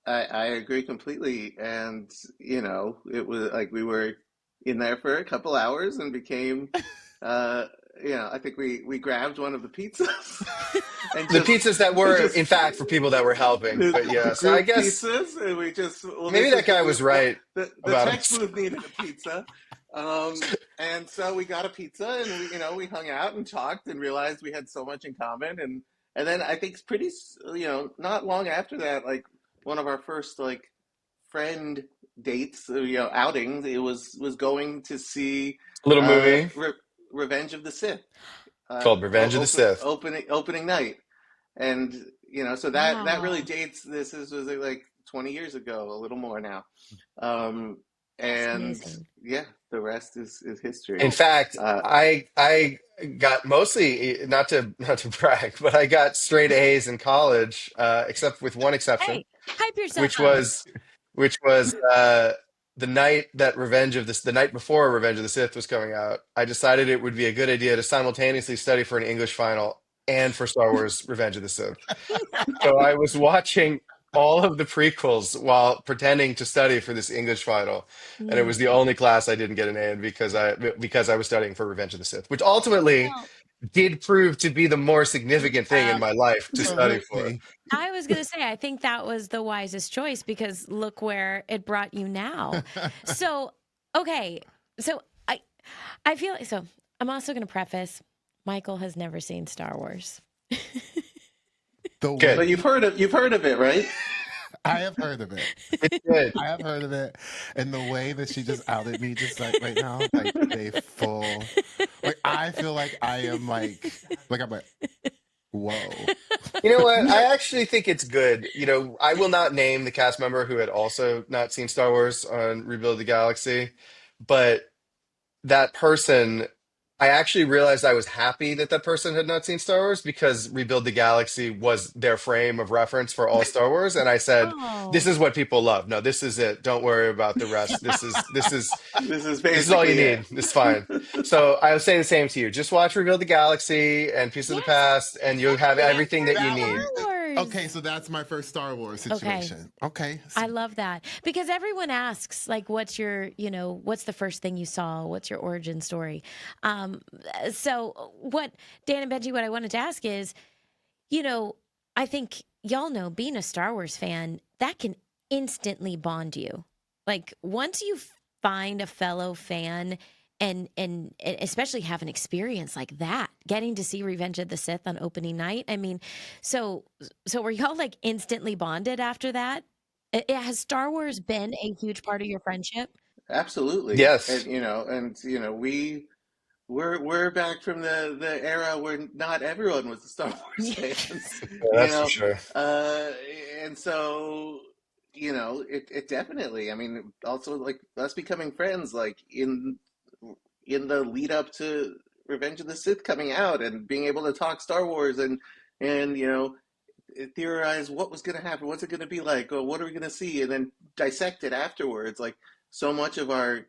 I agree completely. And, it was like we were in there for a couple hours and became, I think we grabbed one of the pizzas. And the pizzas that were, in fact, for people that were helping. But yeah, so I guess pizzas, and we just maybe that guy was right. The tech booth needed a pizza. And so we got a pizza, and we hung out and talked and realized we had so much in common. And then I think pretty, not long after that, like one of our first like friend dates, outings, it was going to see a little movie, Revenge of the Sith, called Revenge of the Sith, opening night, and so that really dates this. This was like 20 years ago, a little more now. And yeah, the rest is history. In fact, I got mostly, not to brag, but I got straight A's in college, except with one exception. Hey, hype yourself which was the night that the night before Revenge of the Sith was coming out. I decided it would be a good idea to simultaneously study for an English final and for Star Wars Revenge of the Sith. So I was watching all of the prequels while pretending to study for this English final, and it was the only class I didn't get an A in because I was studying for Revenge of the Sith, which ultimately did prove to be the more significant thing in my life to study for. I was going to say, I think that was the wisest choice because look where it brought you now. So, okay, so I feel like, so I'm also going to preface, Michael has never seen Star Wars. But you've heard of it, right? I have heard of it. I have heard of it. And the way that she just outed me just like right now, like I feel like I am like I'm like, whoa. You know what? I actually think it's good. I will not name the cast member who had also not seen Star Wars on Rebuild the Galaxy, but that person, I actually realized I was happy that person had not seen Star Wars because Rebuild the Galaxy was their frame of reference for all Star Wars, and I said, "This is what people love. No, this is it. Don't worry about the rest. This is all you need. It's fine." So I was saying the same to you. Just watch Rebuild the Galaxy and Piece of the Past, and you'll have everything that you need. Okay, so that's my first Star Wars situation. Okay. I love that. Because everyone asks, like, what's the first thing you saw? What's your origin story? So what, Dan and Benji, what I wanted to ask is, I think y'all know being a Star Wars fan, that can instantly bond you. Like, once you find a fellow fan and especially have an experience like that, getting to see Revenge of the Sith on opening night. I mean, so were y'all like instantly bonded after that? Has Star Wars been a huge part of your friendship? Absolutely. Yes. And we're back from the era where not everyone was a Star Wars fan. That's for sure. And so it definitely. I mean, also like us becoming friends, like in the lead up to Revenge of the Sith coming out and being able to talk Star Wars and theorize what was going to happen, what's it going to be like, or what are we going to see, and then dissect it afterwards. Like so much of our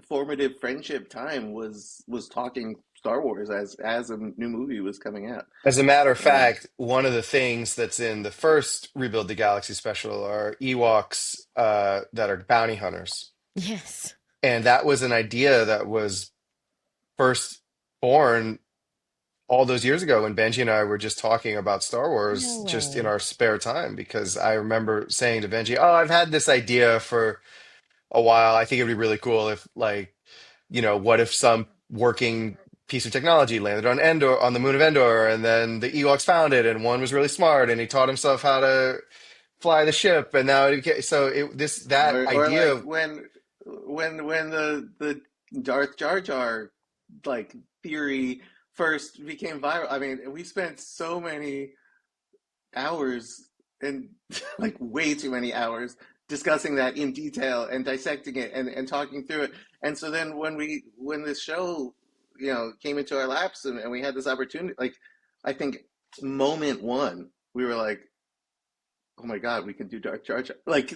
formative friendship time was talking Star Wars as a new movie was coming out. As a matter of fact, one of the things that's in the first Rebuild the Galaxy special are Ewoks that are bounty hunters. Yes. And that was an idea that was first born all those years ago when Benji and I were just talking about Star Wars just in our spare time, because I remember saying to Benji, "Oh, I've had this idea for a while. I think it'd be really cool if, like, what if some working piece of technology landed on Endor, on the moon of Endor, and then the Ewoks found it, and one was really smart, and he taught himself how to fly the ship, and now that idea like when the Darth Jar Jar like theory first became viral. I mean, we spent so many hours and like way too many hours discussing that in detail and dissecting it and talking through it. And so then when this show, came into our laps and we had this opportunity, like I think moment one, we were like, oh my God, we can do Darth Jar Jar. Like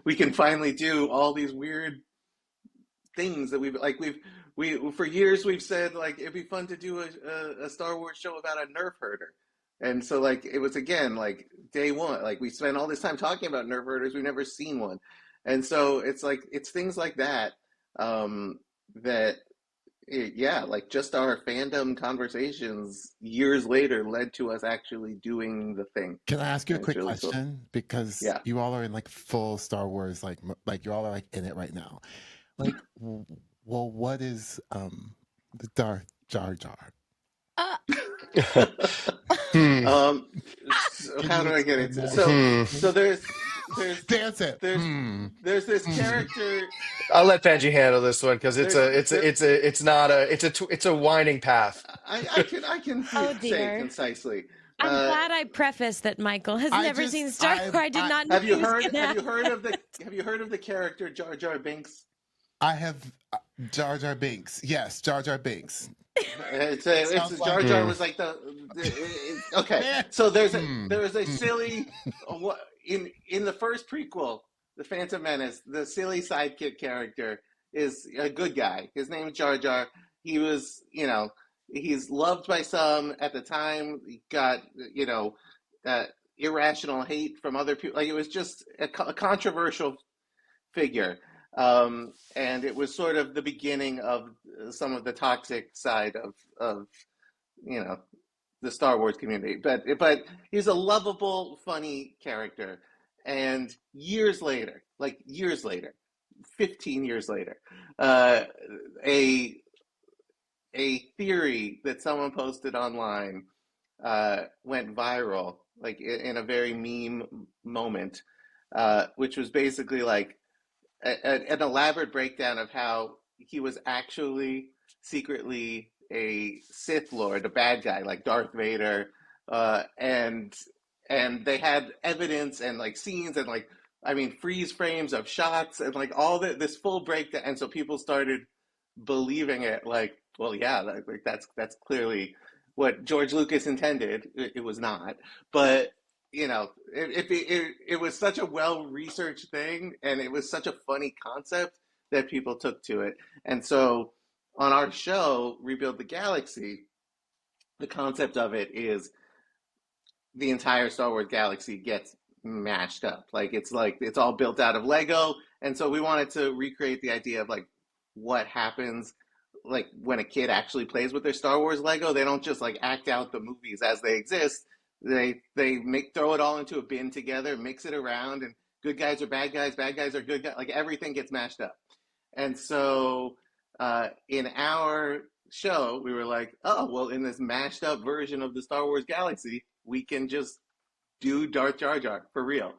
we can finally do all these weird things that we for years we've said like it'd be fun to do a Star Wars show about a nerf herder. And so like it was again like day one, like we spent all this time talking about nerf herders, we've never seen one. And so it's like it's things like that that yeah, like just our fandom conversations years later led to us actually doing the thing. Can I ask you a And it's quick really cool. question? Because Yeah. you all are in like full Star Wars, like you all are like in it right now. Like, well, what is the Darth Jar Jar? So how do I get into it? So there's dance it. There's this character. I'll let Benji handle this one because it's a winding path. I can say concisely. I'm glad I prefaced that Michael has never seen Star Wars. I did not know. Have you heard of the character Jar Jar Binks? I have Jar Jar Binks. Yes, Jar Jar Binks. It's Jar Jar was like okay. So there was a silly in the first prequel, The Phantom Menace. The silly sidekick character is a good guy. His name is Jar Jar. He was he's loved by some at the time. He got irrational hate from other people. Like it was just a controversial figure. And it was sort of the beginning of some of the toxic side of the Star Wars community. But he's a lovable, funny character. And years later, 15 years later, a theory that someone posted online went viral, like in a very meme moment, which was basically like an elaborate breakdown of how he was actually secretly a Sith Lord, a bad guy like Darth Vader, and they had evidence and like scenes and like freeze frames of shots and like all this full breakdown, and so people started believing it. Like, well, yeah, like that's clearly what George Lucas intended. It was not, but it was such a well-researched thing, and it was such a funny concept that people took to it. And so on our show, Rebuild the Galaxy, the concept of it is the entire Star Wars galaxy gets mashed up. Like it's all built out of Lego. And so we wanted to recreate the idea of like what happens like when a kid actually plays with their Star Wars Lego. They don't just like act out the movies as they exist. They throw it all into a bin together, mix it around, and good guys are bad guys are good guys. Like everything gets mashed up. And so in our show, we were like, oh, well, in this mashed up version of the Star Wars galaxy, we can just do Darth Jar Jar for real.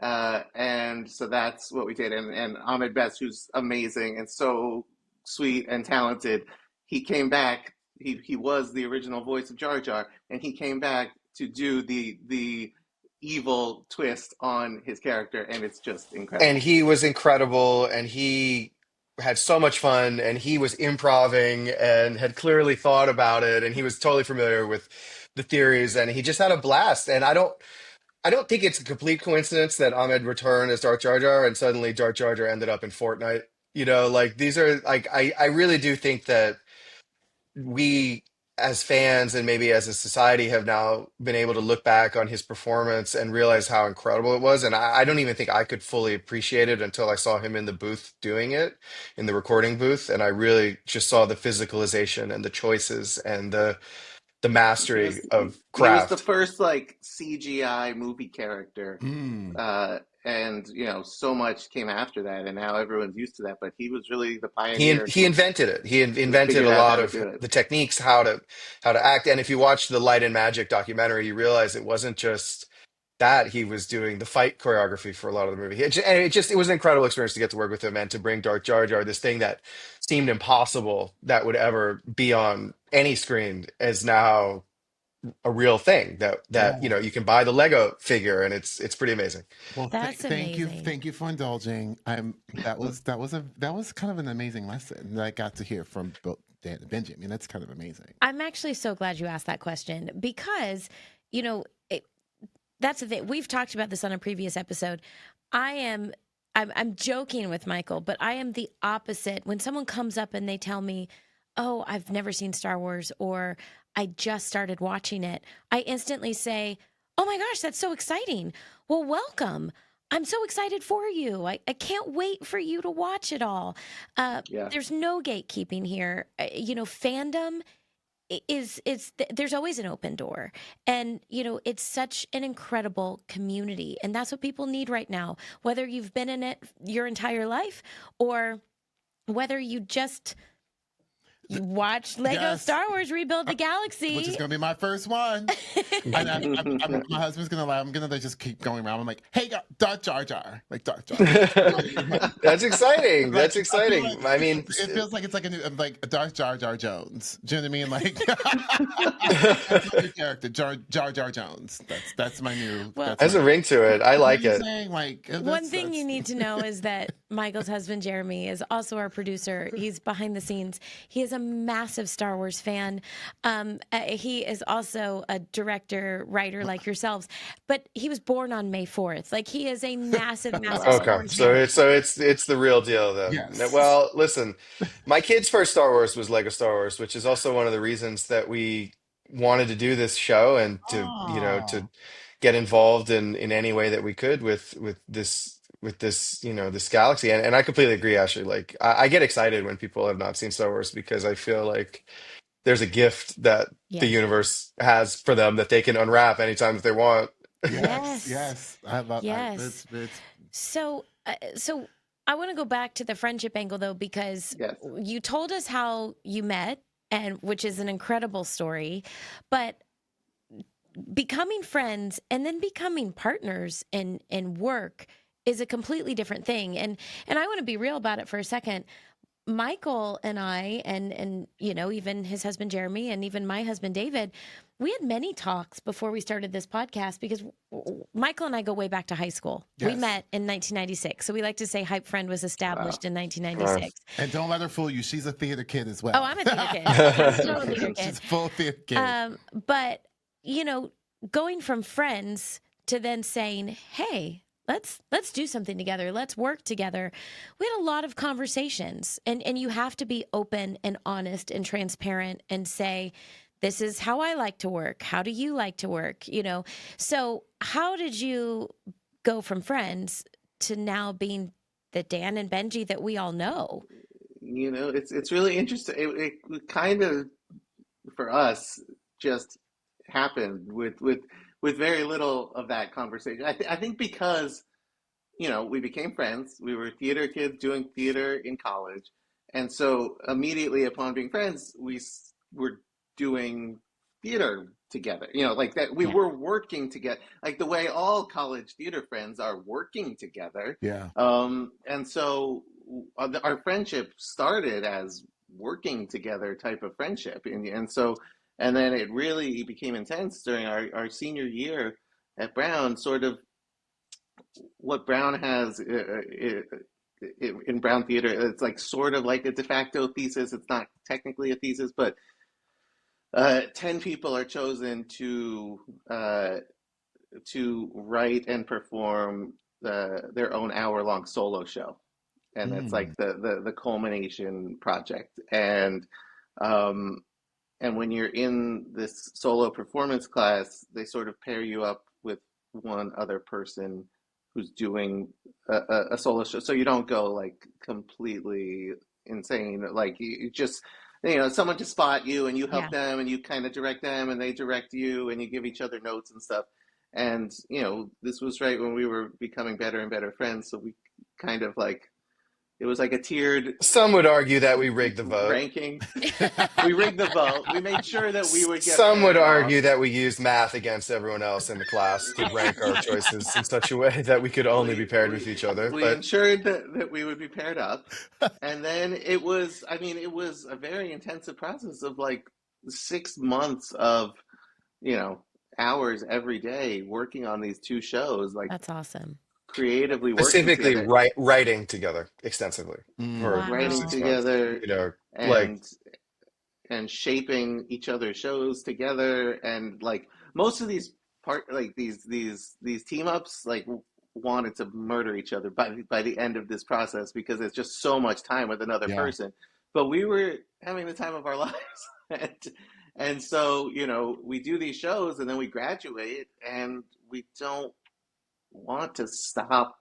And so that's what we did. And Ahmed Best, who's amazing and so sweet and talented, he came back. He was the original voice of Jar Jar, and he came back to do the evil twist on his character, and it's just incredible. And he was incredible, and he had so much fun, and he was improving and had clearly thought about it, and he was totally familiar with the theories, and he just had a blast. And I don't think it's a complete coincidence that Ahmed returned as Darth Jar Jar and suddenly Darth Jar Jar ended up in Fortnite. Like these are like I really do think that we as fans and maybe as a society have now been able to look back on his performance and realize how incredible it was. And I don't even think I could fully appreciate it until I saw him in the booth doing it, in the recording booth. And I really just saw the physicalization and the choices and the mastery of craft. He was the first like CGI movie character. And so much came after that, and now everyone's used to that. But he was really the pioneer. He invented it. He invented a lot of the techniques, how to act. And if you watch the Light and Magic documentary, you realize it wasn't just that, he was doing the fight choreography for a lot of the movie. It was an incredible experience to get to work with him and to bring Darth Jar Jar, this thing that seemed impossible that would ever be on any screen, is now a real thing that Yeah. you can buy the Lego figure, and it's pretty amazing. Well, That's amazing. thank you for indulging. That was kind of an amazing lesson that I got to hear from both Dan and Benji. I mean, that's kind of amazing. I'm actually so glad you asked that question because, that's the thing. We've talked about this on a previous episode. I'm joking with Michael, but I am the opposite. When someone comes up and they tell me, "Oh, I've never seen Star Wars," or "I just started watching it," I instantly say, "Oh my gosh, that's so exciting. Well, welcome. I'm so excited for you. I can't wait for you to watch it all." There's no gatekeeping here. Fandom there's always an open door, and it's such an incredible community, and that's what people need right now, whether you've been in it your entire life or whether you just watch Lego Star Wars Rebuild the Galaxy, which is going to be my first one. And my husband's going to laugh. I'm going to just keep going around. I'm like, "Hey, Darth Jar Jar," like Darth Jar. That's exciting. That's Like, exciting. I mean, it feels like it's like a new, like Darth Jar Jar Jones. Do you know what I mean? Like, that's my new character, Jar Jar Jones. That's my new. Well, has a ring to it. I like it. One thing you need to know is that Michael's husband Jeremy is also our producer. He's behind the scenes. He is a massive Star Wars fan. He is also a director, writer like yourselves, but he was born on May 4th. Like, he is a massive Star Wars fan. So it's the real deal then. Yes. Well, listen, my kid's first Star Wars was Lego Star Wars, which is also one of the reasons that we wanted to do this show and to get involved in any way that we could with this this galaxy. And I completely agree, Ashley. Like, I get excited when people have not seen Star Wars, because I feel like there's a gift that the universe has for them that they can unwrap anytime that they want. Yes. I love yes. So I want to go back to the friendship angle, though, because you told us how you met, and which is an incredible story, but becoming friends and then becoming partners in work is a completely different thing. And I want to be real about it for a second. Michael and I, and even his husband Jeremy, and even my husband David, we had many talks before we started this podcast, because Michael and I go way back to high school. We met in 1996. So we like to say HypeFriend was established in 1996. And don't let her fool you. She's a theater kid as well. Oh, I'm a theater kid. I'm still a theater kid. She's full theater kid. But, going from friends to then saying, "Hey, let's do something together. Let's work together." We had a lot of conversations, and you have to be open and honest and transparent and say, "This is how I like to work. How do you like to work?" So how did you go from friends to now being the Dan and Benji that we all know? It's really interesting. It kind of, for us, just happened with very little of that conversation. I think because we became friends. We were theater kids doing theater in college, and so immediately upon being friends, we were doing theater together. Like that. We were working together, like the way all college theater friends are working together. Yeah. And so our friendship started as working together type of friendship, and then it really became intense during our senior year at Brown. Sort of what Brown has in Brown Theater, it's like sort of like a de facto thesis. It's not technically a thesis, but 10 people are chosen to write and perform their own hour-long solo show, and it's like the culmination project. And when you're in this solo performance class, they sort of pair you up with one other person who's doing a solo show, so you don't go like completely insane. Like you just, someone to spot you, and you help them, and you kind of direct them, and they direct you, and you give each other notes and stuff. And this was right when we were becoming better and better friends, so we kind of like it was like a tiered Some would argue that we rigged the vote. ranking. We rigged the vote. We made sure that we would get Some would paired off. argue that we used math against everyone else in the class to rank our choices in such a way that we could only be paired with each other. We But ensured that we would be paired up. And then it was, I mean, it was a very intensive process of like 6 months of, hours every day working on these two shows, like That's awesome. creatively working specifically together. writing together extensively for Writing 6 months. together Like and shaping each other's shows together, and like most of these these team ups like wanted to murder each other by the end of this process, because it's just so much time with another person. But we were having the time of our lives. And so, we do these shows and then we graduate and we don't want to stop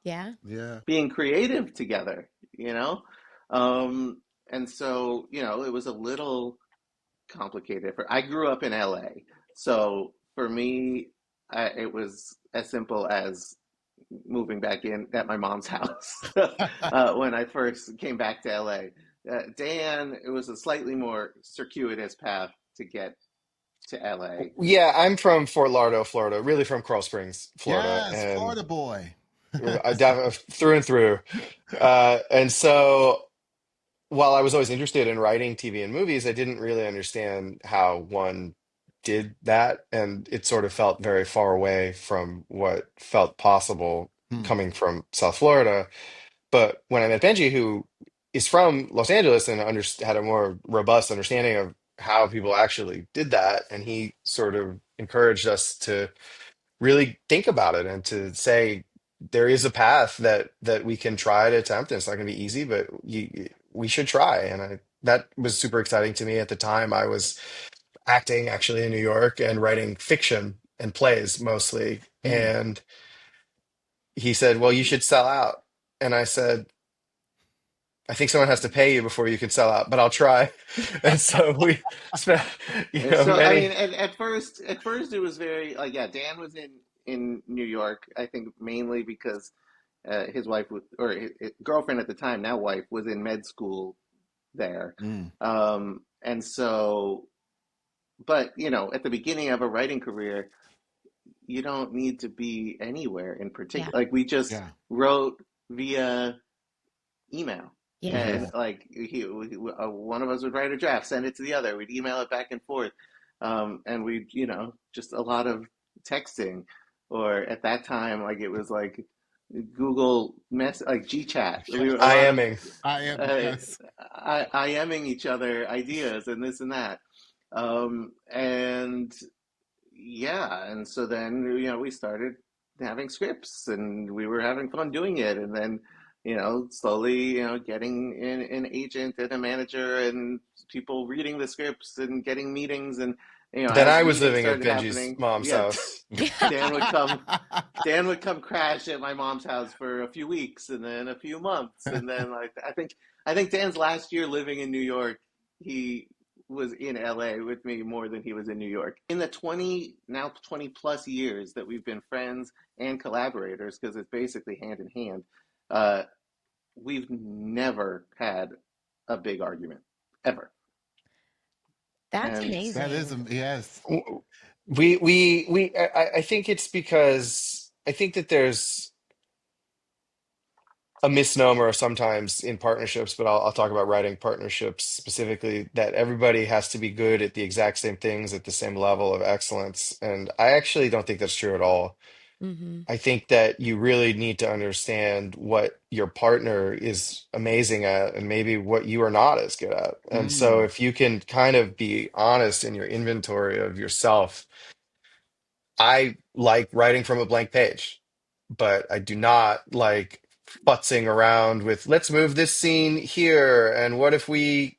being creative together, And so, it was a little complicated. I grew up in LA. So for me, it was as simple as moving back in at my mom's house when I first came back to LA. Dan, it was a slightly more circuitous path to get to LA. yeah, I'm from Fort Lauderdale, Florida, really from Coral Springs, Florida, Yes, and Florida boy. through and through. And so while I was always interested in writing TV and movies, I didn't really understand how one did that, and it sort of felt very far away from what felt possible coming from South Florida. But when I met Benji, who is from Los Angeles and had a more robust understanding of how people actually did that, and he sort of encouraged us to really think about it and to say there is a path that we can try to attempt, and it's not going to be easy, but we should try. And that was super exciting to me. At the time, I was acting actually in New York and writing fiction and plays mostly. And he said, well, you should sell out. And I said, I think someone has to pay you before you can sell out, but I'll try. And so we spent, I mean, at first it was very like, Dan was in New York, I think mainly because his wife or his girlfriend at the time, now wife, was in med school there. And so, but at the beginning of a writing career, you don't need to be anywhere in particular. Like we just wrote via email. And like one of us would write a draft, send it to the other. We'd email it back and forth, and we'd just a lot of texting. Or at that time, like it was like Google like GChat. IMing. IMing each other ideas and this and that, and so then we started having scripts and we were having fun doing it, and then slowly, getting an agent and a manager and people reading the scripts and getting meetings. And, then I was living at Benji's mom's house. Dan would come crash at my mom's house for a few weeks and then a few months. And then I think Dan's last year living in New York, he was in LA with me more than he was in New York. In the 20 plus years that we've been friends and collaborators, because it's basically hand in hand, we've never had a big argument ever. That's amazing. That is, yes. I think it's because I think that there's a misnomer sometimes in partnerships, but I'll talk about writing partnerships specifically, that everybody has to be good at the exact same things at the same level of excellence. And I actually don't think that's true at all. I think that you really need to understand what your partner is amazing at and maybe what you are not as good at. And so if you can kind of be honest in your inventory of yourself, I like writing from a blank page, but I do not like futzing around with, let's move this scene here. And what if we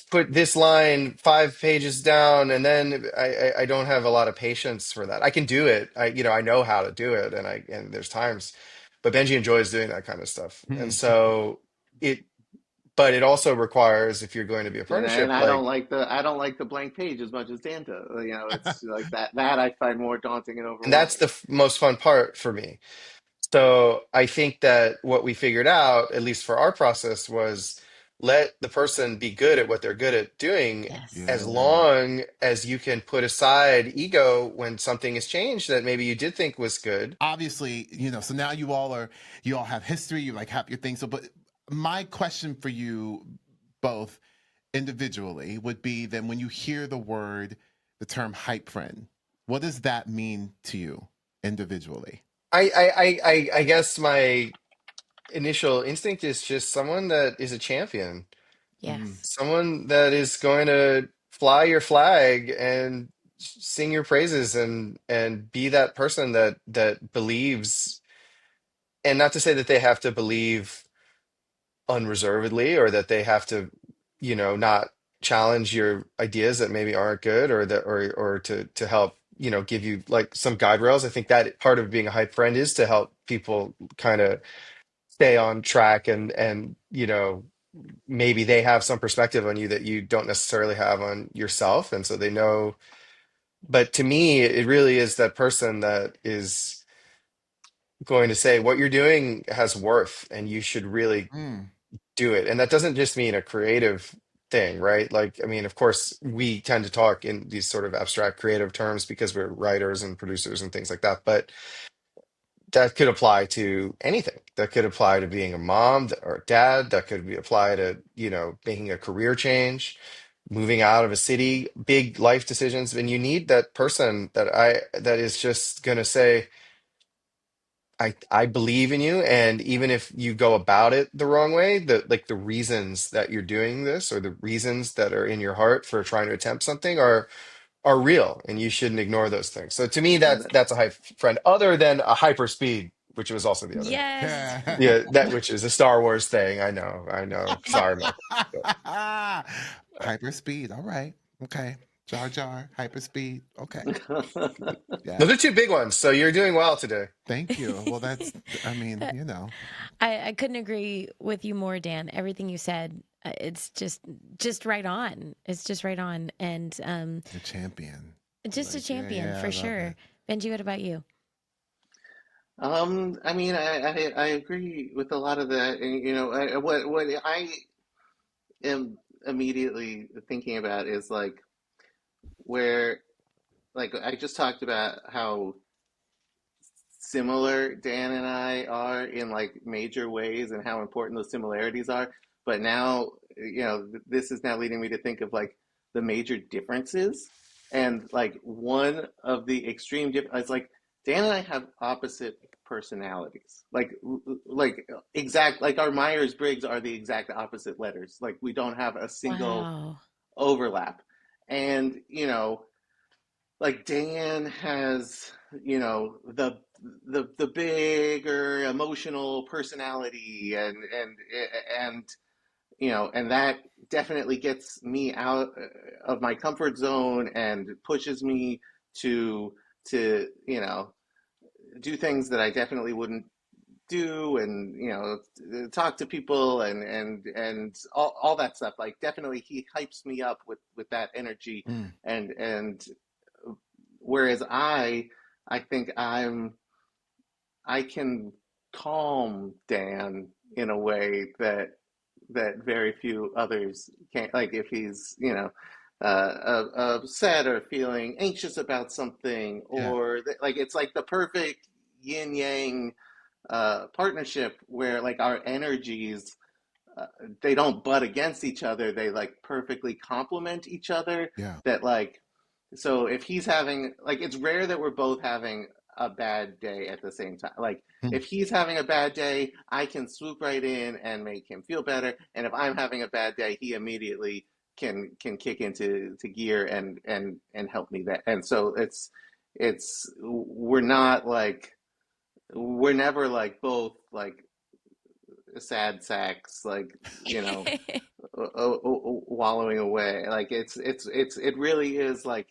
put this line 5 pages down? And then I don't have a lot of patience for that. I can do it. I know how to do it, and there's times, but Benji enjoys doing that kind of stuff. And so but it also requires, if you're going to be a partnership, and I don't like the blank page as much as Dan does. It's like that I find more daunting and overwhelming. And that's the most fun part for me. So I think that what we figured out, at least for our process, was let the person be good at what they're good at doing, as Yes. long as you can put aside ego when something has changed that maybe you did think was good. Obviously, so now you all have history, you like have your things. So, but my question for you both individually would be then when you hear the term hype friend, what does that mean to you individually? I guess my initial instinct is just someone that is a champion, Mm. Yes. someone that is going to fly your flag and sing your praises and be that person that believes, and not to say that they have to believe unreservedly or that they have to, not challenge your ideas that maybe aren't good, or that or to help, give you like some guide rails. I think that part of being a hype friend is to help people kind of stay on track, and maybe they have some perspective on you that you don't necessarily have on yourself, and so they know. But to me, it really is that person that is going to say what you're doing has worth and you should really Mm. do it. And that doesn't just mean a creative thing, right? Like, I mean, of course, we tend to talk in these sort of abstract creative terms because we're writers and producers and things like that. But that could apply to anything. That could apply to being a mom or a dad. That could be apply to, making a career change, moving out of a city, big life decisions. And you need that person that is just going to say, I believe in you, and even if you go about it the wrong way, the reasons that you're doing this, or the reasons that are in your heart for trying to attempt something, are real, and you shouldn't ignore those things. So to me, that's a hype friend, other than a hyperspeed, which was also the other. Yes. Yeah, that which is a Star Wars thing. I know. Sorry, Mike. But Hyperspeed. All right. Okay. Jar Jar, hyperspeed. Okay. Yeah. those are two big ones. So you're doing well today. Thank you. Well, I mean, I couldn't agree with you more, Dan. Everything you said, it's just right on. It's just right on, and a champion. just a Like, yeah, champion yeah, I for love sure. it. Benji, what about you? I mean, I agree with a lot of that, and what I am immediately thinking about is like where, like I just talked about how similar Dan and I are in like major ways and how important those similarities are. But now, this is now leading me to think of like the major differences. And like one of the extreme differences, like Dan and I have opposite personalities. Like exact, like our Myers-Briggs are the exact opposite letters. Like we don't have a single Wow. overlap. And, like Dan has, the bigger emotional personality, and and that definitely gets me out of my comfort zone and pushes me to do things that I definitely wouldn't do, and talk to people, and all that stuff. Like definitely he hypes me up with that energy, Mm. and whereas I think I can calm Dan in a way that very few others can't. Like if he's upset or feeling anxious about something, Yeah. or like it's like the perfect yin yang partnership where like our energies, they don't butt against each other, they like perfectly complement each other. Yeah. That like, so if he's having, like, it's rare that we're both having a bad day at the same time. Like Mm. if he's having a bad day, I can swoop right in and make him feel better, and if I'm having a bad day, he immediately can kick into gear and help me. That, and so it's we're not like, we're never like both like sad sacks, like, wallowing away. Like it really is like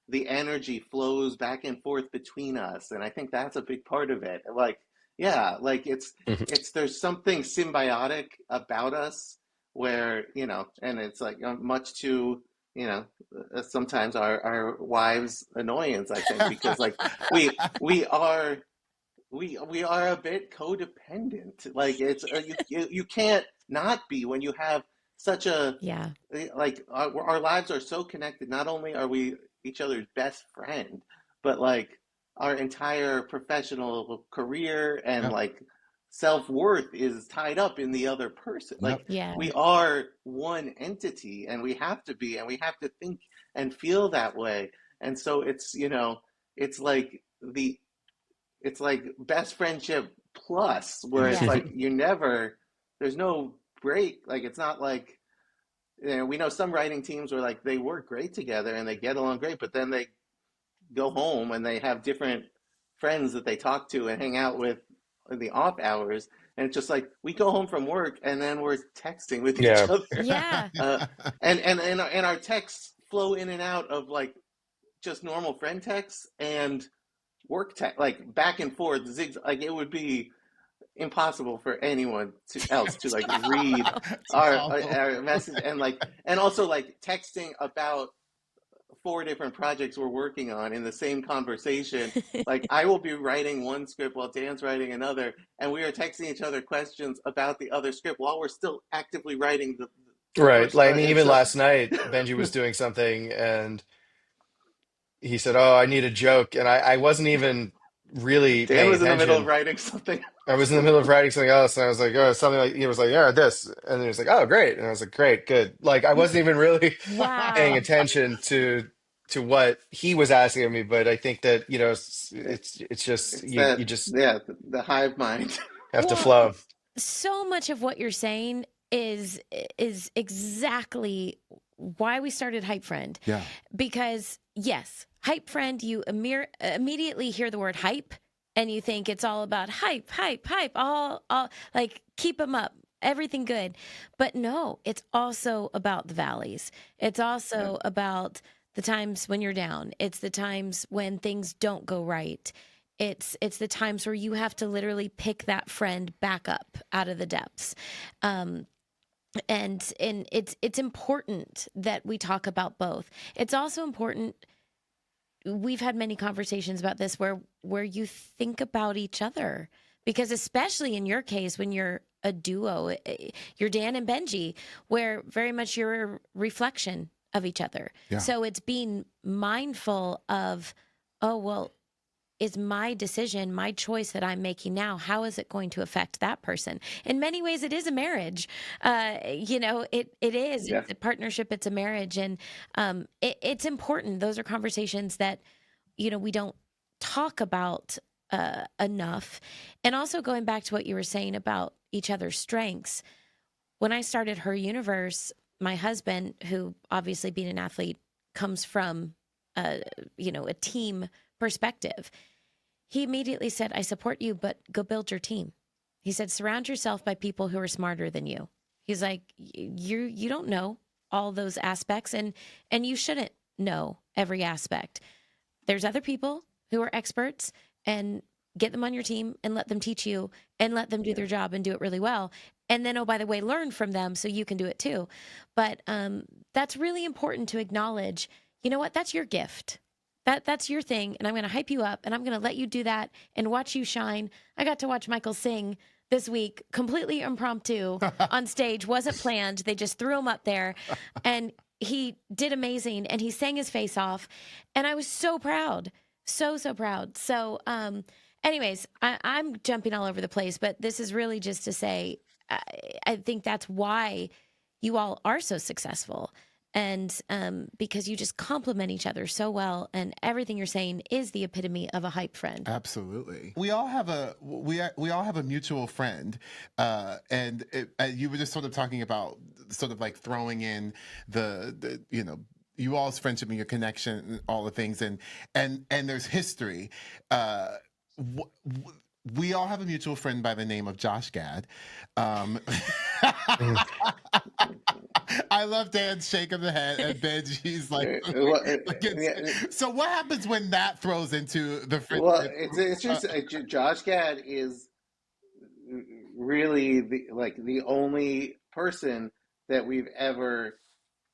the energy flows back and forth between us, and I think that's a big part of it. Like, yeah, like it's there's something symbiotic about us where, and it's like, much to, sometimes our wives' annoyance, I think, because like we are we are a bit codependent. Like it's you can't not be when you have such a like our lives are so connected. Not only are we each other's best friend, but like our entire professional career and like self-worth is tied up in the other person. Like we are one entity and we have to be and we have to think and feel that way. And so it's, you know, it's like the it's like best friendship plus where it's like you never there's no break. Like it's not like, you know, we know some writing teams where like they work great together and they get along great, but then they go home and they have different friends that they talk to and hang out with in the off hours. And it's just like we go home from work and then we're texting with each other. And our texts flow in and out of like just normal friend texts and work text, like back and forth. Like it would be impossible for anyone else to like read our message and also like texting about 4 different projects we're working on in the same conversation. Like I will be writing one script while Dan's writing another, and we are texting each other questions about the other script while we're still actively writing the right. first. Like I mean, even last night, Benji was doing something, and he said, "Oh, I need a joke," and I wasn't even really Dan paying was in the middle of attention. writing something. I was in the middle of writing something else, and I was like, "Oh, something like," he was like, "Yeah, this," and he was like, "Oh, great," and I was like, "Great, good." Like I wasn't even really paying attention to what he was asking of me, but I think that, you know, it's just It's you that, just yeah, the hive mind. have to flow. So much of what you're saying is exactly why we started HypeFriend. Yeah. Because yes, HypeFriend, you immediately hear the word hype and you think it's all about hype, all like keep them up, everything good. But no, it's also about the valleys. It's also about the times when you're down. It's the times when things don't go right. It's the times where you have to literally pick that friend back up out of the depths. And it's important that we talk about both. It's also important. We've had many conversations about this where you think about each other, because especially in your case, when you're a duo, you're Dan and Benji, where very much you're a reflection of each other. Yeah. So it's being mindful of, oh, well, is my decision, my choice that I'm making now, how is it going to affect that person? In many ways, it is a marriage. You know, it is. Yeah. It's a partnership. It's a marriage. And it's important. Those are conversations that, you know, we don't talk about enough. And also going back to what you were saying about each other's strengths, when I started Her Universe, my husband, who obviously being an athlete comes from, you know, a team perspective, he immediately said, I support you, but go build your team. He said, surround yourself by people who are smarter than you. He's like, you don't know all those aspects, and you shouldn't know every aspect. There's other people who are experts, and get them on your team and let them teach you and let them do their job and do it really well. And then, oh, by the way, learn from them so you can do it too. But that's really important to acknowledge. You know what? That's your gift. That's your thing, and I'm going to hype you up, and I'm going to let you do that and watch you shine. I got to watch Michael sing this week, completely impromptu on stage, wasn't planned. They just threw him up there, and he did amazing, and he sang his face off, and I was so proud, so proud. So, anyways, I'm jumping all over the place, but this is really just to say, I think that's why you all are so successful. And because you just complement each other so well, and everything you're saying is the epitome of a hype friend. Absolutely, we all have a mutual friend, and you were just sort of talking about sort of like throwing in the you know, you all's friendship and your connection and all the things, and there's history. We all have a mutual friend by the name of Josh Gad. I love Dan's shake of the head, and Benji's like, so what happens when that throws into the friendship? Well, it's just Josh Gad is really the only person that we've ever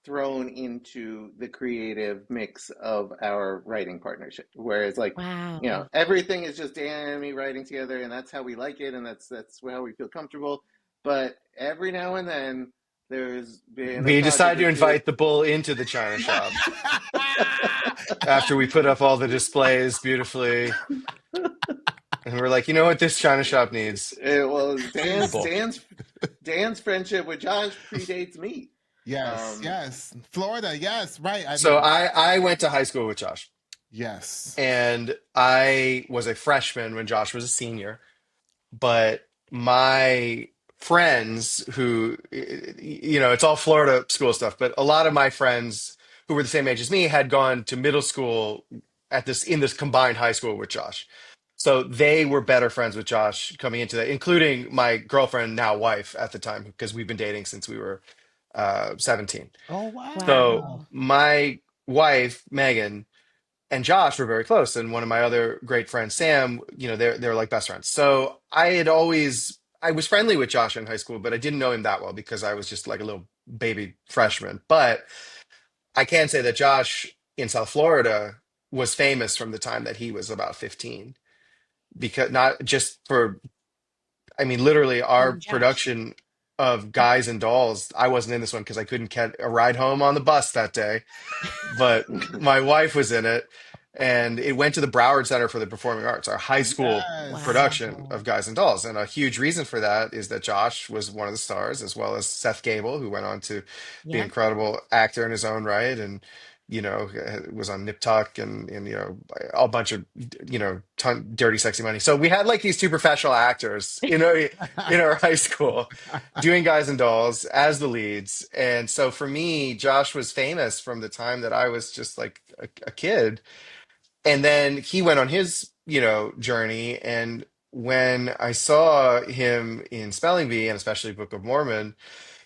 thrown into the creative mix of our writing partnership. Whereas, like, Wow. you know, everything is just Dan and me writing together, and that's how we like it, and that's how we feel comfortable. But every now and then, there's been a We project decided or to two. invite the bull into the china shop after we put up all the displays beautifully. And we're like, you know what this china shop needs? Well, The bull. Dan's friendship with Josh predates me. Yes. Florida, yes, right. I So mean, I went to high school with Josh. yes. And I was a freshman when Josh was a senior. But my friends who, you know, it's all Florida school stuff, but a lot of my friends who were the same age as me had gone to middle school in this combined high school with Josh. So they were better friends with Josh coming into that, including my girlfriend, now wife at the time, because we've been dating since we were 17. Oh, wow. So Wow. my wife, Megan, and Josh were very close, and one of my other great friends, Sam, you know, they're like best friends. So I was friendly with Josh in high school, but I didn't know him that well because I was just like a little baby freshman. But I can say that Josh in South Florida was famous from the time that he was about 15, because not just for, I mean, literally our Being Josh. production of Guys and Dolls. I wasn't in this one because I couldn't get a ride home on the bus that day, but my wife was in it, and it went to the Broward Center for the Performing Arts, our high school Yes. production Wow. of Guys and Dolls. And a huge reason for that is that Josh was one of the stars, as well as Seth Gable, who went on to be an Yep. incredible actor in his own right, and you know, was on Nip Tuck and you know, a bunch of, you know, Dirty Sexy Money. So we had like these two professional actors, you know, in our high school doing Guys and Dolls as the leads. And so for me, Josh was famous from the time that I was just like a kid. And then he went on his, you know, journey. And when I saw him in Spelling Bee and especially Book of Mormon,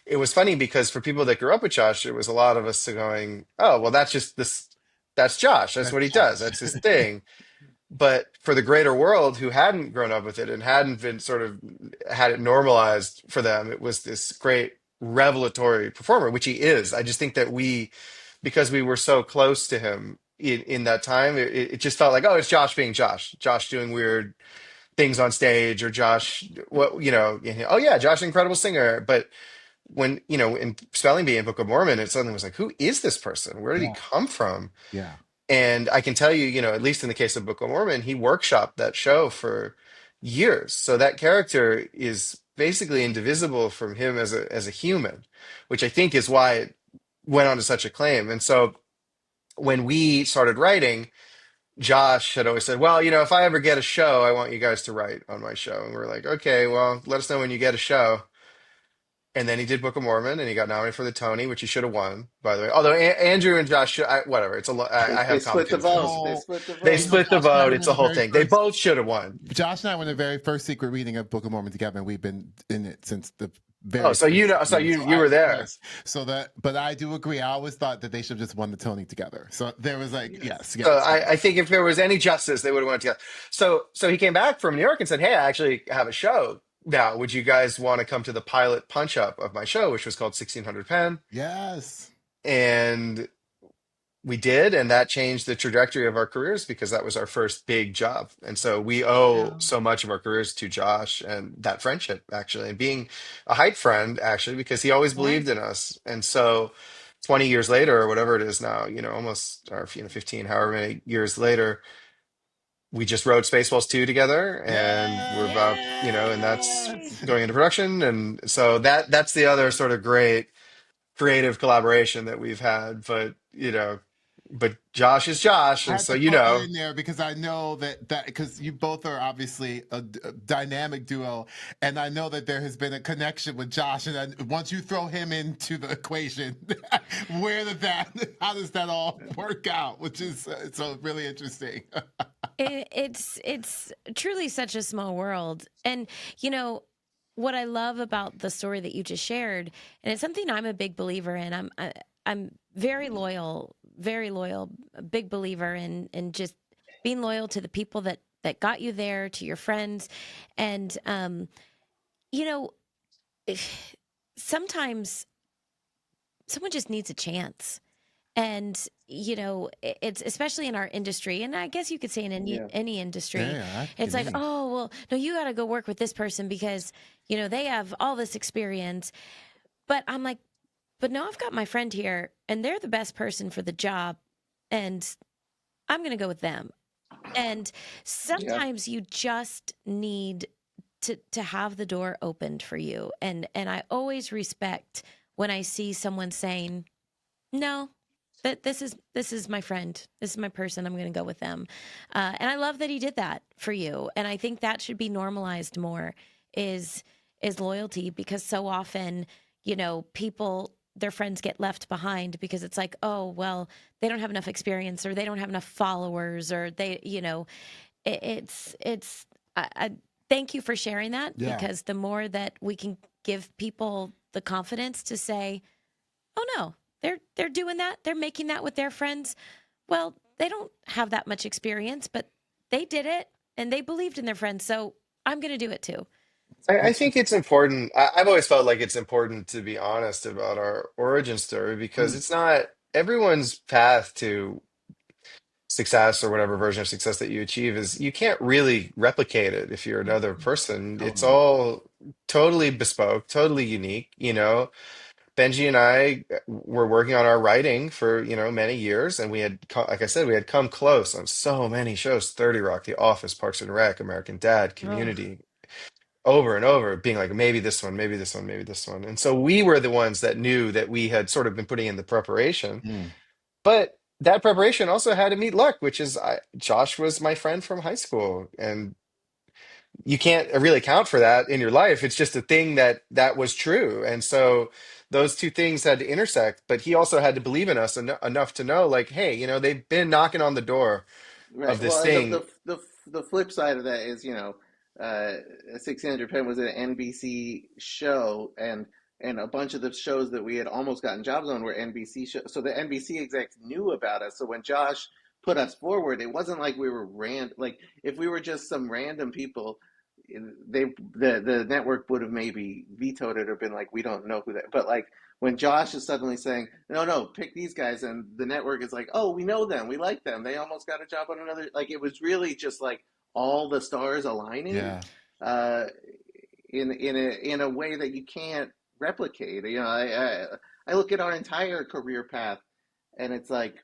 it was funny because for people that grew up with Josh, it was a lot of us going, oh, well, that's just this, that's Josh. That's what That's he does. Josh. That's his thing. But for the greater world who hadn't grown up with it and hadn't been sort of had it normalized for them, it was this great revelatory performer, which he is. I just think that because we were so close to him in that time, it just felt like, oh, it's Josh being Josh, Josh doing weird things on stage, or Josh, what, oh yeah, Josh, incredible singer. But when, you know, in Spelling Bee and Book of Mormon, it suddenly was like, who is this person? Where did he Yeah. come from? Yeah. And I can tell you, you know, at least in the case of Book of Mormon, he workshopped that show for years. So that character is basically indivisible from him as a human, which I think is why it went on to such acclaim. And so when we started writing, Josh had always said, well, you know, if I ever get a show, I want you guys to write on my show. And we're like, okay, well, let us know when you get a show. And then he did Book of Mormon, and he got nominated for the Tony, which he should have won, by the way. Although Andrew and Josh, whatever. I They have split the complicated vote. feelings. They So, split the They you know, vote. split the Josh and I vote. went It's on a the whole very thing. They first. both should have won. Josh and I went to the very first secret reading of Book of Mormon together, and we've been in it since the Oh, very so you first know, so reading. you were there. Yes. So that, but I do agree. I always thought that they should have just won the Tony together. So there was like, Yes. yes, So yes. I think if there was any justice, they would have won it together. So he came back from New York and said, "Hey, I actually have a show now. Would you guys want to come to the pilot punch up of my show, which was called 1600 Pen?" Yes. And we did, and that changed the trajectory of our careers because that was our first big job. And so we owe Wow. so much of our careers to Josh and that friendship, actually, and being a hype friend, actually, because he always Yeah. believed in us. And so 20 years later, or whatever it is now, you know, almost, or, you know, 15, however many years later, we just wrote Spaceballs 2 together, and we're about, you know, and that's Yay. Yes. going into production. And so that's the other sort of great creative collaboration that we've had. But, you know, but Josh is Josh, I and had so to you put that know, in there because I know that because you both are obviously a dynamic duo, and I know that there has been a connection with Josh. And then once you throw him into the equation, how does that all work out? Which is so really interesting. It's truly such a small world. And you know what I love about the story that you just shared, and it's something I'm a big believer in. I'm very loyal, a big believer in just being loyal to the people that got you there, to your friends. And you know, sometimes someone just needs a chance. And it's especially in our industry, and I guess you could say in any industry. Yeah, It's like, oh well, no, you got to go work with this person because they have all this experience. But I'm like, but no, I've got my friend here, and they're the best person for the job, and I'm going to go with them. And sometimes you just need to have the door opened for you, and I always respect when I see someone saying, no, that this is my friend, this is my person, I'm going to go with them. And I love that he did that for you, and I think that should be normalized more, is loyalty, because so often people, their friends get left behind because it's like, oh well, they don't have enough experience, or they don't have enough followers, or it's I thank you for sharing that, because the more that we can give people the confidence to say, oh no, they're doing that, they're making that with their friends. Well, they don't have that much experience, but they did it and they believed in their friends, so I'm going to do it too. I think it's important. I've always felt like it's important to be honest about our origin story, because it's not everyone's path to success, or whatever version of success that you achieve, is you can't really replicate it if you're another person. It's Totally. all totally bespoke, totally unique. Benji and I were working on our writing for, many years, and we had, like I said, we had come close on so many shows: 30 Rock, The Office, Parks and Rec, American Dad, Oh, Community, over and over, being like, maybe this one, maybe this one, maybe this one. And so we were the ones that knew that we had sort of been putting in the preparation. But that preparation also had to meet luck, which is Josh was my friend from high school, and you can't really account for that in your life. It's just a thing that was true. And so those two things had to intersect, but he also had to believe in us enough to know, like, hey, they've been knocking on the door of Right. this Well, and thing. the flip side of that is, uh, 1600 Pen was an NBC show, and a bunch of the shows that we had almost gotten jobs on were NBC shows. So the NBC execs knew about us. So when Josh put us forward, it wasn't like we were like if we were just some random people, the network would have maybe vetoed it or been like, we don't know who that. But like when Josh is suddenly saying, no, no, pick these guys, and the network is like, oh, we know them, we like them, they almost got a job on another. Like it was really just like all the stars aligning, Yeah. uh, in a way that you can't replicate. I look at our entire career path, and it's like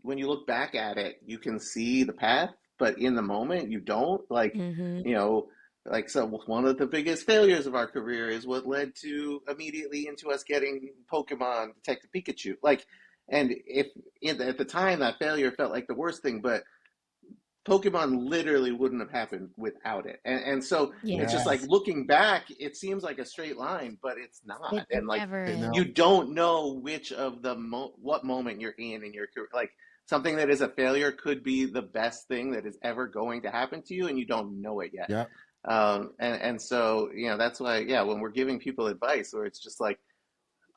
when you look back at it, you can see the path, but in the moment, you don't. Like, mm-hmm. you know, like so one of the biggest failures of our career is what led to immediately into us getting Pokemon Detective Pikachu. Like, and if at the time that failure felt like the worst thing, but Pokemon literally wouldn't have happened without it. And so it's just like Yes. looking back, it seems like a straight line, but it's It not. And like never You is. know, you don't know which of what moment you're in your career. Like something that is a failure could be the best thing that is ever going to happen to you, and you don't know it yet. yeah. And so that's why when we're giving people advice, or it's just like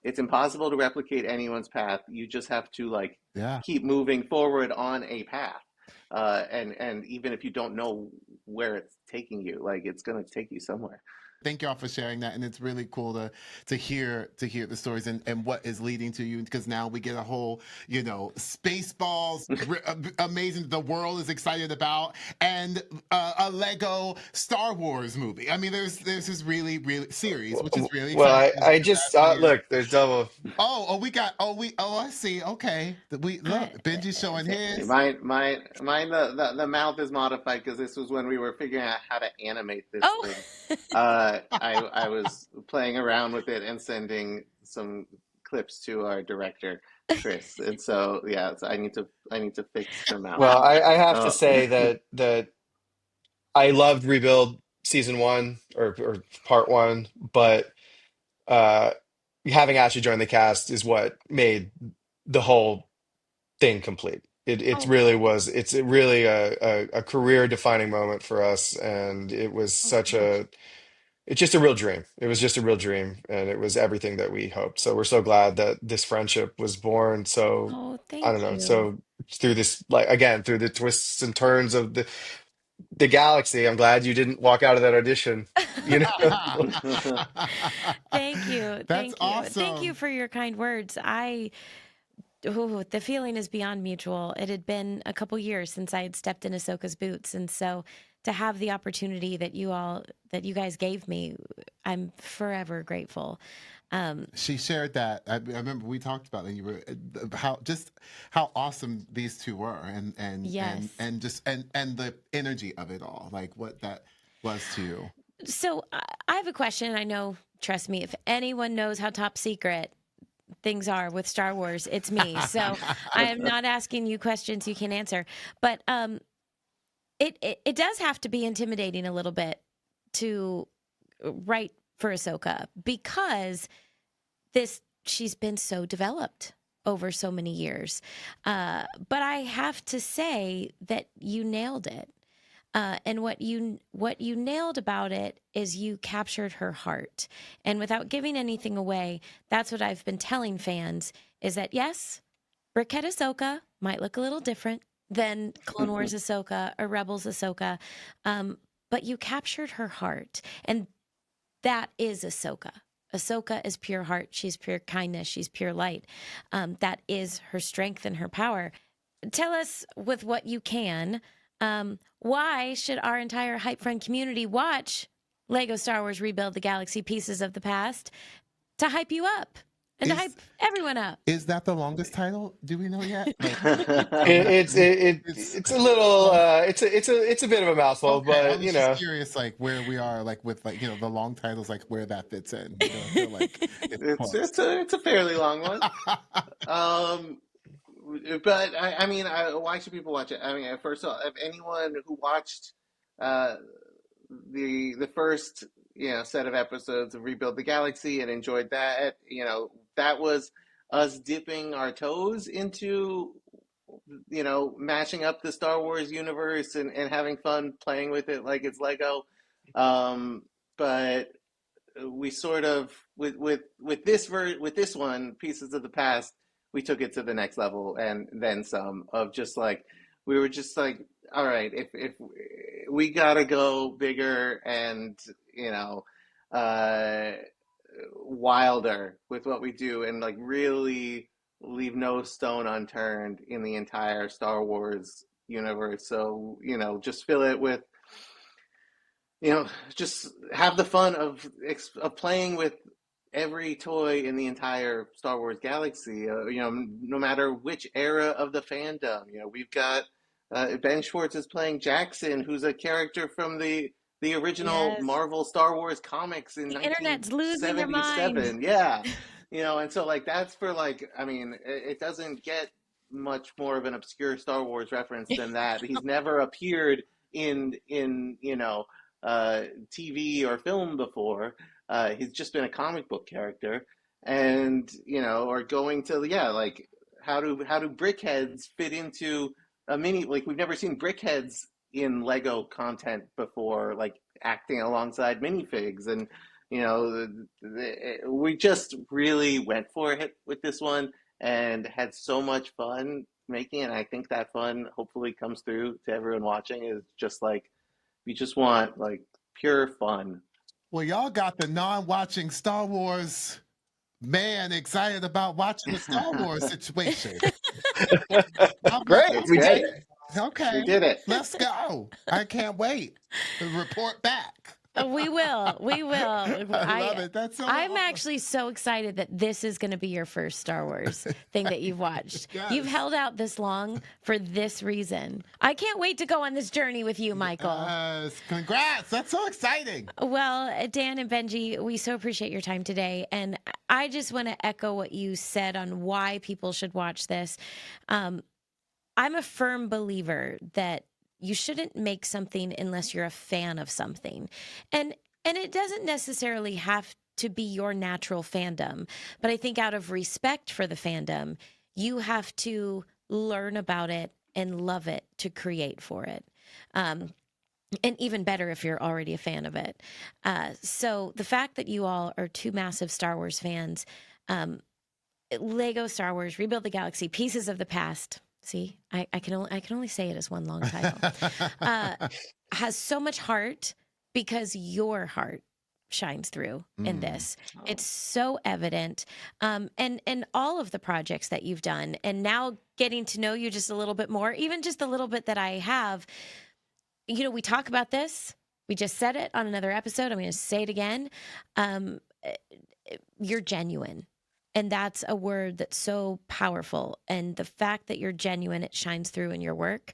it's impossible to replicate anyone's path. You just have to like Yeah. keep moving forward on a path. And even if you don't know where it's taking you, like it's going to take you somewhere. Thank y'all for sharing that, and it's really cool to hear the stories and what is leading to you, because now we get a whole Spaceballs, amazing, the world is excited about, and a Lego Star Wars movie. I mean, there's this really series, which is really Well, exciting. I just look, there's double. We got I see. Okay, we I, look, Benji's showing his. Mine. The mouth is modified because this was when we were figuring out how to animate this oh, thing. I was playing around with it and sending some clips to our director Chris, and so so I need to fix the mouth. Well, I have to Uh, say that I loved Rebuild season one, or part one, but uh, having Ashley join the cast is what made the whole thing complete. It oh, really was. It's really a career defining moment for us, and it was oh, such gosh. a it's just a real dream. It was just a real dream, and it was everything that we hoped. So we're so glad that this friendship was born. So Oh, I don't thank know. you. So through this, like again, through the twists and turns of the galaxy. I'm glad you didn't walk out of that audition. You know, Thank you. That's Thank you. Thank you awesome. for your kind words. The feeling is beyond mutual. It had been a couple years since I had stepped in Ahsoka's boots. And so to have the opportunity that you guys gave me, I'm forever grateful. She shared that. I remember we talked about that. You were how awesome these two were, Yes. and the energy of it all, like what that was to you. So I have a question. I know, trust me, if anyone knows how top secret things are with Star Wars, it's me. So I am not asking you questions you can answer. But it does have to be intimidating a little bit to write for Ahsoka, because she's been so developed over so many years. But I have to say that you nailed it. And what you nailed about it is you captured her heart. And without giving anything away, that's what I've been telling fans, is that yes, BrickHead Ahsoka might look a little different than Clone Wars Ahsoka or Rebels Ahsoka, but you captured her heart. And that is Ahsoka. Ahsoka is pure heart. She's pure kindness. She's pure light. That is her strength and her power. Tell us, with what you can, why should our entire HypeFriend community watch Lego Star Wars Rebuild the Galaxy Pieces of the Past to hype you up and to hype everyone up? Is that the longest title? Do we know yet? it's a little it's a bit of a mouthful, Okay, I but was just curious, like where we are, like with like the long titles, like where that fits in. I feel like it's a fairly long one. But I mean, why should people watch it? I mean, first of all, if anyone who watched uh, the first set of episodes of Rebuild the Galaxy and enjoyed that, that was us dipping our toes into mashing up the Star Wars universe and having fun playing with it like it's Lego. But we sort of with this one, Pieces of the Past, we took it to the next level and then some, of just like, we were just like, all right, if we gotta go bigger and uh wilder with what we do, and like really leave no stone unturned in the entire Star Wars universe. So just fill it with, just have the fun of playing with every toy in the entire Star Wars galaxy. No matter which era of the fandom. We've got Ben Schwartz is playing Jackson, who's a character from the original Yes. Marvel Star Wars comics in The internet's losing their mind. 1977. Yeah, and so like that's for like, I mean, it doesn't get much more of an obscure Star Wars reference than that. He's never appeared in TV or film before. He's just been a comic book character, and or going to, like, how do BrickHeads fit into a mini, like, we've never seen BrickHeads in Lego content before, like acting alongside minifigs, and we just really went for it with this one and had so much fun making it. And I think that fun hopefully comes through to everyone watching. Is just like, you just want like pure fun. Well, y'all got the non-watching Star Wars man excited about watching the Star Wars situation. great, we did it. Okay, we did it. Let's go. I can't wait to report back. We will. We will. I love it. That's so I'm awesome. actually so excited that this is going to be your first Star Wars thing that you've watched. Yes. You've held out this long for this reason. I can't wait to go on this journey with you, Michael. Yes. Congrats. That's so exciting. Well, Dan and Benji, we so appreciate your time today. And I just want to echo what you said on why people should watch this. I'm a firm believer that you shouldn't make something unless you're a fan of something. And it doesn't necessarily have to be your natural fandom, but I think out of respect for the fandom, you have to learn about it and love it to create for it. And even better if you're already a fan of it. So the fact that you all are two massive Star Wars fans, Lego Star Wars, Rebuild the Galaxy, Pieces of the Past. See, I can only say it as one long title. has so much heart because your heart shines through in this. Oh. It's so evident. And all of the projects that you've done, and now getting to know you just a little bit more, even just a little bit that I have, you know, we talk about this. We just said it on another episode. I'm going to say it again. You're genuine. And that's a word that's so powerful. And the fact that you're genuine, it shines through in your work.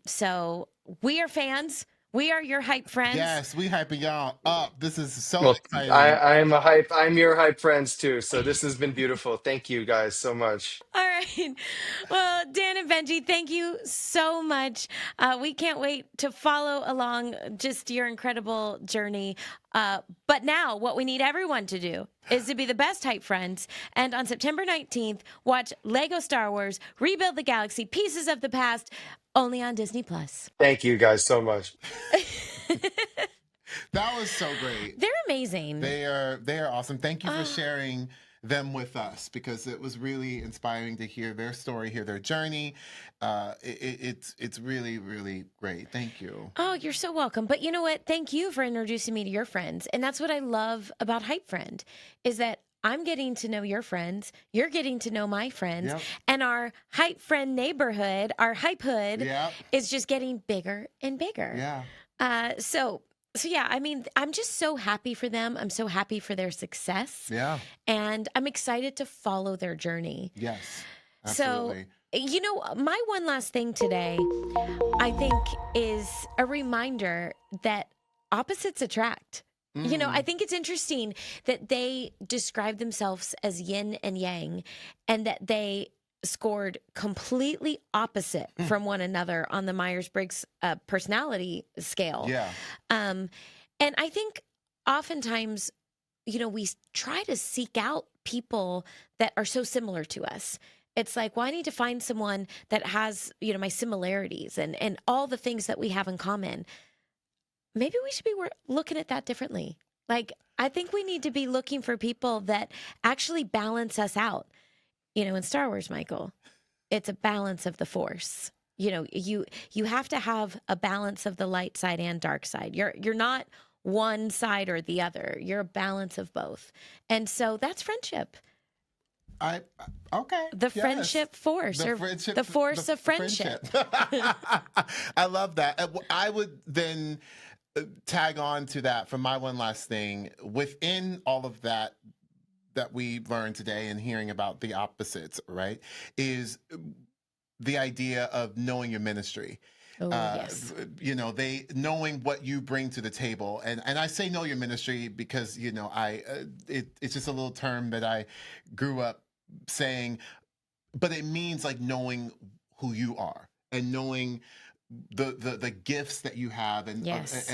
So we are fans. We are your hype friends. Yes, we hyping y'all up. This is so Well, exciting. I'm your hype friends too. So this has been beautiful. Thank you guys so much. All right. Well, Dan and Benji, thank you so much. We can't wait to follow along just your incredible journey. But now what we need everyone to do is to be the best hype friends. And on September 19th, watch Lego Star Wars Rebuild the Galaxy Pieces of the Past only on Disney+. Thank you guys so much. That was so great. They're amazing. They are awesome. Thank you for sharing them with us, because it was really inspiring to hear their story, hear their journey. It's really, really great. Thank you. Oh, you're so welcome. But you know what? Thank you for introducing me to your friends. And that's what I love about HypeFriend, is that I'm getting to know your friends. You're getting to know my friends. Yep. And our Hype Friend neighborhood, our Hype Hood, Yep. is just getting bigger and bigger. Yeah. So yeah, I mean, I'm just so happy for them. I'm so happy for their success. Yeah. And I'm excited to follow their journey. Yes. Absolutely. So, you know, my one last thing today, I think, is a reminder that opposites attract. You know, I think it's interesting that they describe themselves as yin and yang, and that they scored completely opposite from one another on the Myers-Briggs personality scale. Yeah. And I think oftentimes, you know, we try to seek out people that are so similar to us. It's like, well, I need to find someone that has, you know, my similarities and all the things that we have in common. Maybe we should be looking at that differently. Like, I think we need to be looking for people that actually balance us out. You know, in Star Wars, Michael, it's a balance of the Force. You know, you have to have a balance of the light side and dark side. You're not one side or the other. You're a balance of both. And so that's friendship. Okay. The friendship force, The or friendship- the force of friendship. I love that. I would then tag on to that for my one last thing. Within all of that we learned today and hearing about the opposites, right, is the idea of knowing your ministry. Oh, yes. You know, knowing what you bring to the table, and I say know your ministry because, you know, it's just a little term that I grew up saying, but it means like knowing who you are and knowing the gifts that you have, and Yes.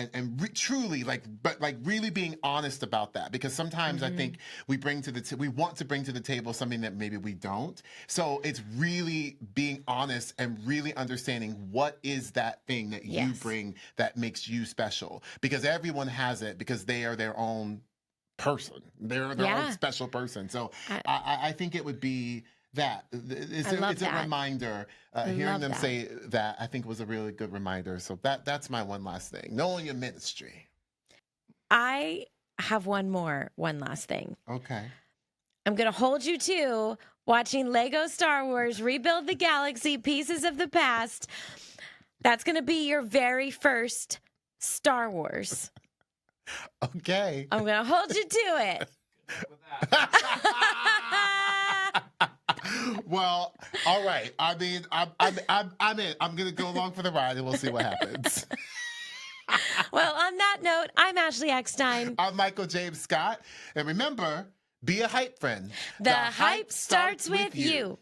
Truly but really being honest about that, because sometimes I think we want to bring to the table something that maybe we don't. So it's really being honest and really understanding what is that thing that you bring that makes you special, because everyone has it, because they are their own person. They're their own special person. So I think it would be that. It's a reminder. Hearing them say that, I think, was a really good reminder. So that's my one last thing. Knowing your ministry. I have one last thing. Okay. I'm going to hold you to watching Lego Star Wars Rebuild the Galaxy Pieces of the Past. That's going to be your very first Star Wars. Okay. I'm going to hold you to it. Well, all right. I mean, I'm in. I'm gonna go along for the ride, and we'll see what happens. Well, on that note, I'm Ashley Eckstein. I'm Michael James Scott, and remember, be a hype friend. The hype starts with you.